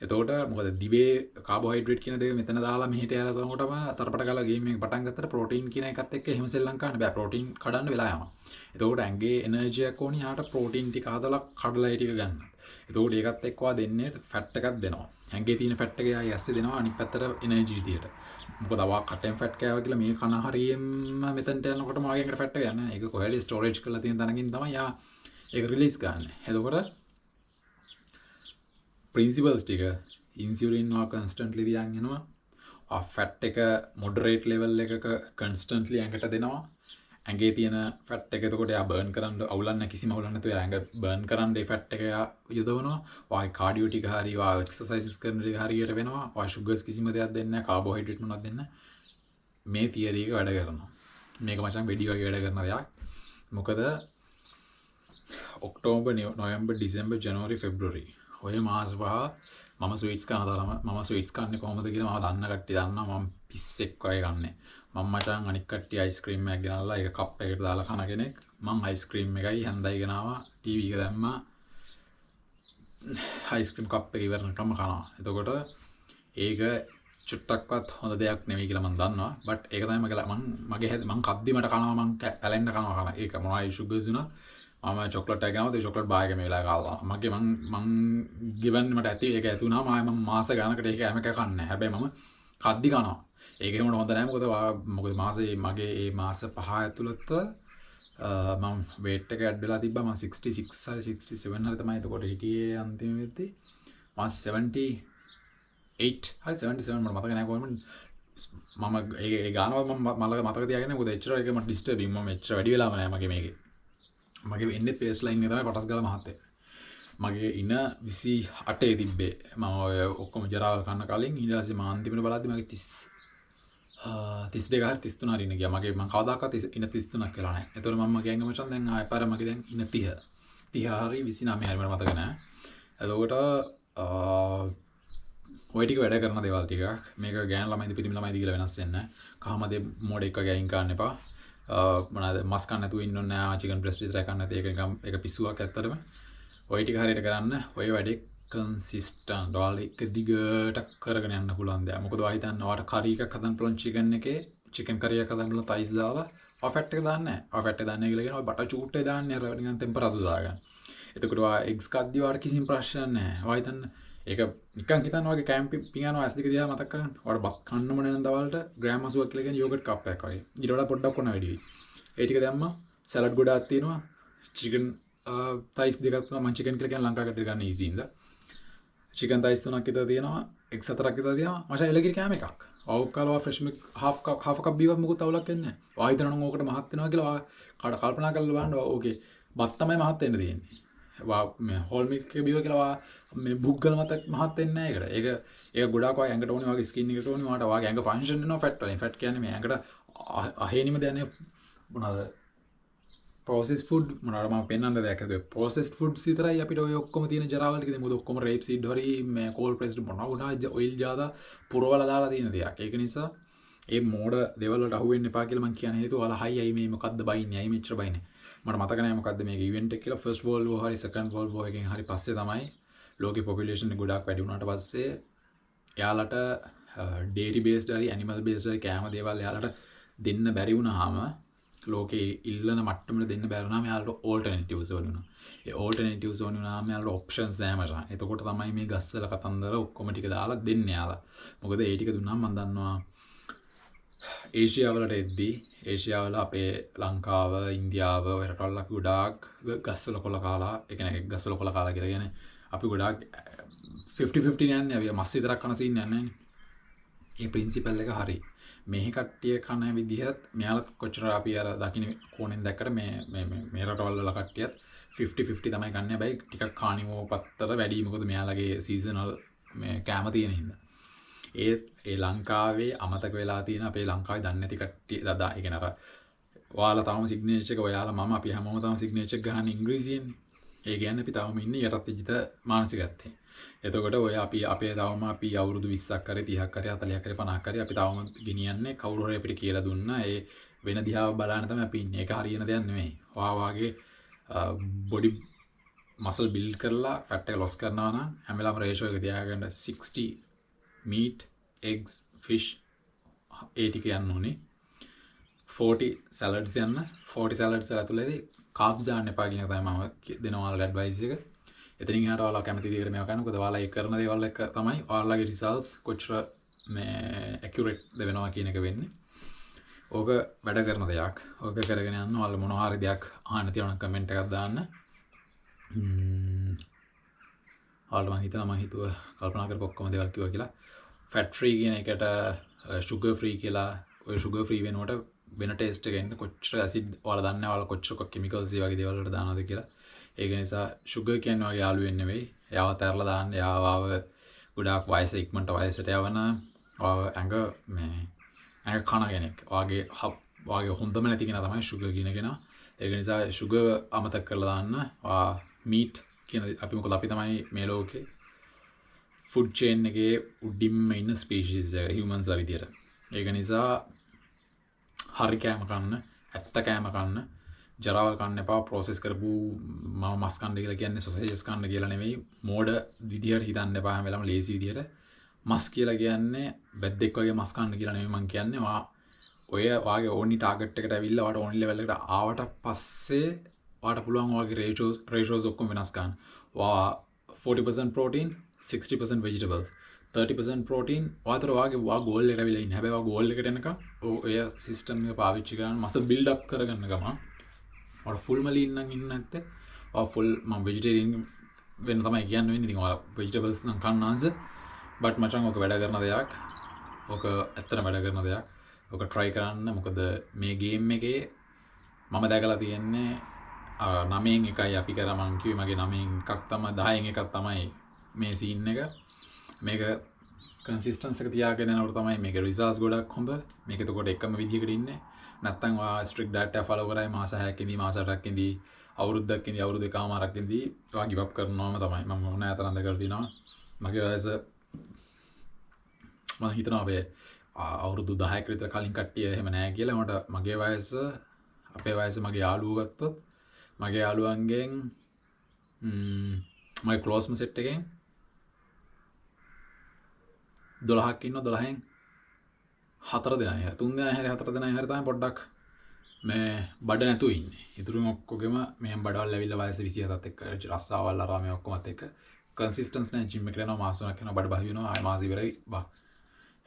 එතකොට මොකද දිවේ කාබෝහයිඩ්‍රේට් කියන දේ මෙතන දාලා මෙහෙට යලා කරනකොටම තරපට ගාලා ගේම් එක පටන් ගත්තට ප්‍රෝටීන් කියන එකත් එක්ක එහෙම සෙල්ලම් කරන්න බෑ. ප්‍රෝටීන් කඩන්න වෙලා යනවා. එතකොට ඇඟේ එනර්ජි එකක් ඕනි යාට ප්‍රෝටීන් ටික හදලා කඩලා ඒ ටික ගන්න. එතකොට ඒකත් එක්ක ඔයා දෙන්නේ ෆැට් එකක් දෙනවා. ඇඟේ තියෙන ෆැට් එක ආයෙ ඇස්සේ දෙනවා අනිත් පැත්තට එනර්ජි විදියට. මොකද අවා කටෙන් ෆැට් කෑවා කියලා මේ කන හරියෙම මෙතනට යනකොට මාගේ ඇඟට ෆැට් එක යන්නේ. ඒක කොහෙද ස්ටෝරේජ් කරලා තියෙන තැනකින් තමයි යා ඒක රිලීස් ගන්න. එතකොට ප්‍රින්සිපල්ස් ටික ඉන්සියුලින් වා කන්ස්ටන්ට්ලි තියන් යනවා. ෆැට් එක මොඩරේට් ලෙවල් එකක කන්ස්ටන්ට්ලි ඇඟට දෙනවා. ඇඟේ තියෙන ෆැට් එක එතකොට එයා බර්න් කරන්න අවුලන්න කිසිම අවුලක් නැතුව ඇඟ බර්න් කරන්න ඒ ෆැට් එක එයා යොදවනවා. ඔය කාඩියෝ ටික හරි ඔය එක්සර්සයිසස් කරන ටික හරියට වෙනවා. ඔය ෂුගර්ස් කිසිම දෙයක් දෙන්නේ නැහැ. කාබෝහයිඩ්‍රේට් මොනවද දෙන්නේ නැහැ. මේ තියරි එක වැඩ කරනවා. මේක මචං වෙඩි වගේ වැඩ කරන දෙයක්. මොකද ඔක්තෝබර් නොවැම්බර් ඩිසෙම්බර් ජනවාරි ෆෙබ්‍රුවරි ඔය මාස පහ මම ස්වීට්ස් කන තරම මම ස්වීට්ස් කන්නේ කොහොමද කියලා මම දන්න කට්ටිය දන්නවා. මම පිස්සෙක් වගේ කන්නේ. මම මචං අනික් කට්ටිය අයිස්ක්‍රීම් එකක් ගෙනල්ලා ඒක කප් එකකට දාලා කන කෙනෙක්. මම අයිස්ක්‍රීම් එකයි හන්දයි ගෙනාවා ටීවී එක දැම්මා. අයිස්ක්‍රීම් කප් එක ඉවරනකම් කනවා. එතකොට ඒක චුට්ටක්වත් හොඳ දෙයක් නෙවෙයි කියලා මම දන්නවා. බට් ඒක තමයි මම කද්දි මට කනවා මම පැලෙන්න කනවා කන. ඒක මොනවයි ෂුගර්ස් උනා මම චොක්ලට් එක ගෙනාවා. ඒ චොක්ලට් බාර් එක මේ වෙලාව කාලා. මම ගිවන් මට ඇති ඒක ඇති වුණාම මම මාස ගානකට ඒක හැම එකක් කන්නේ. හැබැයි මම කද්දි කනවා. ඒක එහෙම හොඳ නැහැ. මොකද මාසේ මගේ ඒ මාස 5 ඇතුළත මම weight එක ඇඩ් වෙලා තිබ්බා. මම 66 හරි 67 හරි තමයි එතකොට හිටියේ අන්තිම වෙද්දී. මම 78 හරි 77 මට මතක නැහැ කොහොමද. මම ඒ ගානවත් මම මතක තියාගෙන මොකද එච්චර ඒක මට ඩිස්ටර්බින් මම එච්චර වැඩි වෙලාම නැහැ මගේ මේකේ. මගේ වෙන්නේ පේස් ලයින් එක තමයි පටස් ගාලා මහත්තයා. මගේ ඉන 28 තිබ්බේ. මම ඔය ඔක්කොම ජරාවල් කන්න කලින් ඊට පස්සේ මම අන්තිමට බලද්දි මගේ 32 හරි 33 හරි ඉන්න ගියා. මම කවදාකවත් ඉන 33ක් වෙලා නැහැ. ඒතකොට මම මගේ ඇඟ මචං දැන් ආයෙ පාර මගේ දැන් ඉන 30. 30 හරි 29 හරි මට මතක නැහැ. එතකොට ඔය ටික වැඩ කරන දේවල් ටිකක්. මේක ගෑන් ළමයිද පිරිමි ළමයිද කියලා වෙනස් වෙන්නේ නැහැ. කහමදේ මෝඩ එක ගෑයින් කන්න එපා. මොනවාද මස් කන්න නැතුව ඉන්න ඕනේ නැහැ. චිකන් බ්‍රෙස්ට් විතරයි කන්න නැති. ඒක පිස්සුවක් ඇත්තටම. ඔය ටික හරියට කරන්න. ඔය වැඩේ කන්සිස්ටන්ට් ඔයාලා එක දිගට කරගෙන යන්න පුළුවන් දෙයක්. මොකද ඔයා හිතන්නේ ඔයාට කරි එකක් හදන්න පුළුවන් චිකන් එකේ චිකන් කරි එකක් හදන්න පුළුවන් තයිස් දාලා ඔය ෆැට් එක දාන්නේ නැහැ. ඔය ෆැට් එක දාන්නේ කියලා කියන ඔය බටර් චූට්ටේ දාන්නේ අර නිකන් ටෙම්පරාදු දාගන්න. එතකොට ඔයා එග්ස් කද්දී ඔයාට කිසිම ප්‍රශ්නයක් නැහැ. ඔයා හිතන්නේ ඒක නිකන් හිතන්න වගේ කැම්පින් පිඟානවා ඇස් දෙක දිහා මතක් කරගන්න. ඔයාට බත් කන්නම නැන දවල්ට ග්‍රෑම් 80ක් කියලා කියන යෝගට් කප් එකක් වගේ. ඊට වඩා පොඩ්ඩක් කොන වැඩි වෙයි. ඒ ටික දැම්මා සලාඩ් ගොඩක් තියෙනවා. චිකන් තයිස් දෙකක් තුනක් මම චිකන් කියලා කියන ලංකා කට්ටිය ගන්න ඊසි ඉඳලා. චිකන් තයිස් තුනක් විතර තියෙනවා. එක් 4ක් විතර තියෙනවා. මචං එළකිරි කෑම එකක්. ඔව් කාලවා ෆ්‍රෙෂ් මිල්ක් half cup බීවක් මොකුත් අවුලක් වෙන්නේ නැහැ. ඔයා හිතනවා නම් ඕකට මහත් වෙනවා කියලා ඔයා කල්පනා කරලා බලන්න. ඕකේ බත් තමයි මහත් වෙන්න තියෙන්නේ. මේ හෝල් මිල්ක් එක බිව කියලා මේ බුග්ගල මත මහත් වෙන්නේ නැහැ ඒකට. ඒක ගොඩාක් ඔය ඇඟට ඕනේ වගේ ස්කින් එකට ඕනේ වාට වාගේ ඇඟ ෆන්ක්ෂන් වෙනවා ෆැට් වලින්. ෆැට් කියන්නේ මේ ඇඟට අහේනිම දැනේ මොනවාද processed food මොනවාද මම පෙන්නන්න දෙයක් හදුවේ processed foods විතරයි අපිට ඔය ඔක්කොම තියෙන ජරාවල් ටික මොකද ඔක්කොම rape seed හරි මේ cold pressed මොනවා ඔයිල් ජාදා පුරවලා දාලා තියෙන දෙයක්. ඒක නිසා ඒ මෝඩ දේවල් වලට අහු වෙන්න එපා කියලා මම කියන හේතුව ඔයාලා හයි අයි මේ මොකද්ද බයින්නේ අයි මෙච්චර බයින්නේ. මට මතක නැහැ මොකද්ද මේක ඉවෙන්ට් එක කියලා ෆස්ට් වර්ල්ඩ් වෝර් හරි සෙකන්ඩ් වර්ල්ඩ් වෝර් එකෙන් හරි පස්සේ තමයි ලෝකේ පොපියුලේෂන් එක ගොඩාක් වැඩි වුණාට පස්සේ එයාලට ඩේරි බේස්ඩ් හරි ඇනිමල් බේස්ඩ් හරි කෑම දේවල් එයාලට දෙන්න බැරි වුණාම ලෝකේ ඉල්ලන මට්ටමට දෙන්න බැරි වුණාම එයාලට ඕල්ටර්නටිව්ස් ඕන වුණා. ඒ ඕල්ටර්නටිව්ස් ඕන වුණාම එයාලට ඔප්ෂන්ස් නැහැ මචං. එතකොට තමයි මේ ගස්වල කතන්දර ඔක්කොම ටික දාලා දෙන්නේ එයාලා. මොකද ඒ ටික දුන්නාම මම දන්නවා ඒෂියාවලට එද්දී ඒෂියාවල අපේ ලංකාව ඉන්දියාව ඔය රටවල් අපි ගොඩාක් ගස්වල කොළ කාලා ඒ කියන්නේ ගස්වල කොළ කාලා කියලා කියන්නේ අපි ගොඩාක් 50-50 යන්නේ අපි මස් විතරක් කන සීන් යන්නේ නැහැ. ඒ ප්‍රින්සිපල් එක හරි. මෙහි කට්ටිය කන විදිහත් මෙයාලත් කොච්චර අපි අර දකින්න කෝණෙන් දැක්කට මේ රටවල් වල කට්ටියත් 50-50 තමයි ගන්න. හැබැයි ටිකක් කානිවෝ පත්තර වැඩි මොකද මෙයාලගේ සීසනල් මේ කැම තියෙන හින්දා. ඒ ලංකාවේ අමතක වෙලා තියෙන අපේ ලංකාවේ දන්නේ නැති කට්ටිය දදා ඒ කියන්නේ අර ඔයාලා තාම සිග්නේචර් එක ඔයාලා මම අපි හැමෝම තාම සිග්නේචර් එක ගහන්නේ ඉංග්‍රීසියෙන්නේ. ඒ කියන්නේ අපි තාම ඉන්නේ යටත් විජිත මානසිකත්වයේ. එතකොට ඔය අපි අපේ තවම අපි අවුරුදු 20ක් කරේ 30ක් කරේ 40ක් කරේ 50ක් කරේ අපි තවම ගෙනියන්නේ කවුරු හරි අපිට කියලා දුන්නා ඒ වෙන දිහාව බලන්න තමයි අපි ඉන්නේ. ඒක හරියන දෙයක් නෙමෙයි. වාගේ බොඩි මසල් බිල්ඩ් කරලා ෆැට් එක ලොස් කරනවා නම් හැම වෙලාවම රේෂියෝ එක තියාගන්න 60 meat eggs fish ඒ ටික යන්න ඕනේ. 40 salads යන්න 40 salads ඇතුළේදී carbs දාන්න එපා කියන එක තමයි මම දෙනවා ඔයාලට ඇඩ්වයිස් එක. එතනින් එහාට ඔයාලා කැමති විදිහට මේවා කරන්න. මොකද ඔයාලා ඒ කරන දේවල් එක තමයි ඔයාලගේ රිසල්ට්ස් කොච්චර මේ ඇකියුරේට් වෙනවා කියන එක වෙන්නේ. ඕක වැඩ කරන දෙයක්. ඕක කරගෙන යන්න ඔයාලා මොනවා හරි දෙයක් අහන්න තියෙනවා නම් කමෙන්ට් එකක් දාන්න. ඔයාලා මම හිතුවා කල්පනා කරපු ඔක්කොම දේවල් කිව්වා කියලා. ෆැට් ෆ්‍රී කියන එකට sugar free කියලා ඔය sugar free වෙනකොට වෙන ටේස්ට් එක එන්න කොච්චර ඇසිඩ් ඔයාලා දන්නේ ඔයාලා කොච්චර කෙමිකල්ස් ඒ වගේ දේවල් වලට දානවද කියලා. ඒක නිසා sugar කියන්නේ වගේ යාළුවෙන් නෙවෙයි. එයාව තරලා දාන්න එයාව ගොඩාක් වයස ඉක්මනට වයසට යවන ඇඟ කන කෙනෙක්. වාගේ හොඳම නැති කෙනා තමයි sugar කියන කෙනා. ඒක නිසා sugar අමතක කරලා දාන්න. meat කියන අපි මොකද අපි තමයි මේ ලෝකේ ෆුඩ් චේන් එකේ උඩින්ම ඉන්න ස්පීෂීස් එක හියුමන්ස්ලා විදියට. ඒක නිසා හරි කෑම කන්න, ඇත්ත කෑම කන්න, ජරාවල් කන්න එපා. ප්‍රොසෙස් කරපු මම මස් කන්න කියලා කියන්නේ සොසේජස් කන්න කියලා නෙවෙයි. මෝඩ විදියට හිතන්න එපා හැම වෙලාවම ලේසි විදියට. මස් කියලා කියන්නේ බැද්දෙක් වගේ මස් කන්න කියලා නෙවෙයි මම කියන්නේ. ඔය වාගේ ඕනි ටාගට් එකට ඇවිල්ලා වාට ඕනි ලෙවල් එකට ආවට පස්සේ වාට පුළුවන් වාගේ රේෂියෝස් ඔක්කොම වෙනස් කරන්න. 40% protein 60% vegetables 30% protein වාතර වාගේ ගෝල් එකට ඇවිල්ලා ඉන්නේ. හැබැයි ගෝල් එකට එනකම් ඔය සිස්ටම් එක පාවිච්චි කරන්න මසල් බිල්ඩ් අප් කරගන්න ගමන් ඔයාලා ෆුල් මලි ඉන්නම් ඉන්න නැත්තේ ඔයා ෆුල් මම වෙජිටේරියන් වෙන්න තමයි කියන්න වෙන්නේ. ඉතින් ඔයාලා vegetables නම් කන්න ආන්ස බට් මචං ඔක වැඩ කරන දෙයක්. ඔක ඇත්තටම වැඩ කරන දෙයක්. ඔක try කරන්න. මොකද මේ ගේම් එකේ මම දැකලා තියෙන්නේ 9න් එකයි අපි කරා මං කිව්වේ මගේ 9න් එකක් තමයි 10න් එකක් තමයි මේ සීන් එක. මේක කන්සිස්ටන්ස් එක තියාගෙන යනකොට තමයි මේක රිසල්ට්ස් ගොඩක් හොඳ. මේක එතකොට එකම විදිහකට ඉන්නේ. නැත්තම් ඔයා ස්ට්‍රික්ට් ඩයට් එක ෆලෝ කරයි මාස 6ක් ඉඳී මාස 8ක් ඉඳී අවුරුද්දක් ඉඳී අවුරුදු එකමාරක් ඉඳී ඔයා ගිව් අප් කරනවාම තමයි. මම මොන ඇතරන්ද කරලා තිනවා. මගේ වයස මම හිතනවා අපේ අවුරුදු 10ක විතර කලින් කට්ටිය එහෙම නැහැ කියලා. මට මගේ වයස අපේ වයස මගේ යාළුවෝ ගත්තොත් මගේ යාළුවන්ගෙන් මගේ ක්ලෝස්ම සෙට් එකෙන් 12ක් ඉන්නවා. 12න් 4 දෙනා හැර 3 දෙනා හැර 4 දෙනා හැර තමයි පොඩ්ඩක් මේ බඩ නැතුව ඉන්නේ. ඉතුරුම ඔක්කොගෙම මෙහෙන් බඩවල් ඇවිල්ලා වයස 27ත් එක්ක රස්සාවල් අරා මේ ඔක්කොමත් එක්ක කන්සිස්ටන්ස් නැහැ. ජිම් එකට යනවා මාස 3ක් යනවා බඩ බහි වෙනවා ආය මාස ඉවරයි බා.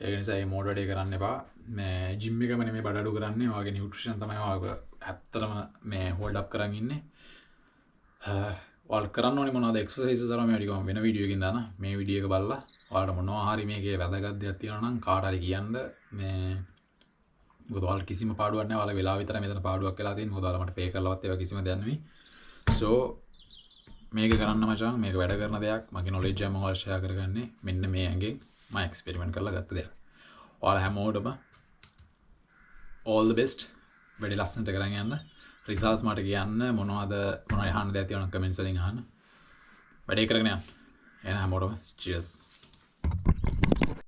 ඒක නිසා මේ මෝඩ් වැඩේ කරන්න එපා. මේ ජිම් එකම නෙමෙයි බඩ අඩු කරන්නේ. ඔයාගේ නියුට්‍රිෂන් තමයි ඔයාගේ ඇත්තටම මේ හෝල්ඩ් අප් කරන් ඉන්නේ. ඔයාලා කරන්න ඕනේ මොනවද එක්සර්සයිසස් අරම මේ ටික මම වෙන වීඩියෝ එකකින් දානවා. මේ වීඩියෝ එක බලලා ඔයාලට මොනවා හරි මේකේ වැදගත් දෙයක් තියෙනවා නම් කාට හරි කියන්න. මේ මොකද ඔයාලට කිසිම පාඩුවක් නැහැ. ඔයාලා වෙලාව විතරයි මෙතන පාඩුවක් වෙලා තියෙන්නේ. මොකද ඔයාලා මට පේ කරලවත් ඒවා කිසිම දෙයක් නෙමෙයි. So මේක කරන්න මචං මේක වැඩ කරන දෙයක් මගේ නොලෙජ් එක මම ඔයාලට ෂෙයා කරගන්නේ මෙන්න මේ ඇඟෙන් මම එක්ස්පෙරිමන්ට් කරලා ගත්ත දෙයක්. ඔයාලා හැමෝටම all the best වැඩි ලස්සනට කරන් යන්න. රිසල්ට්ස් මට කියන්න මොනවද අහන්න දෙයක් තියෙනවා කමෙන්ට්ස් වලින් අහන්න. වැඩේ කරගෙන යන්න. එහෙනම් හැමෝටම cheers.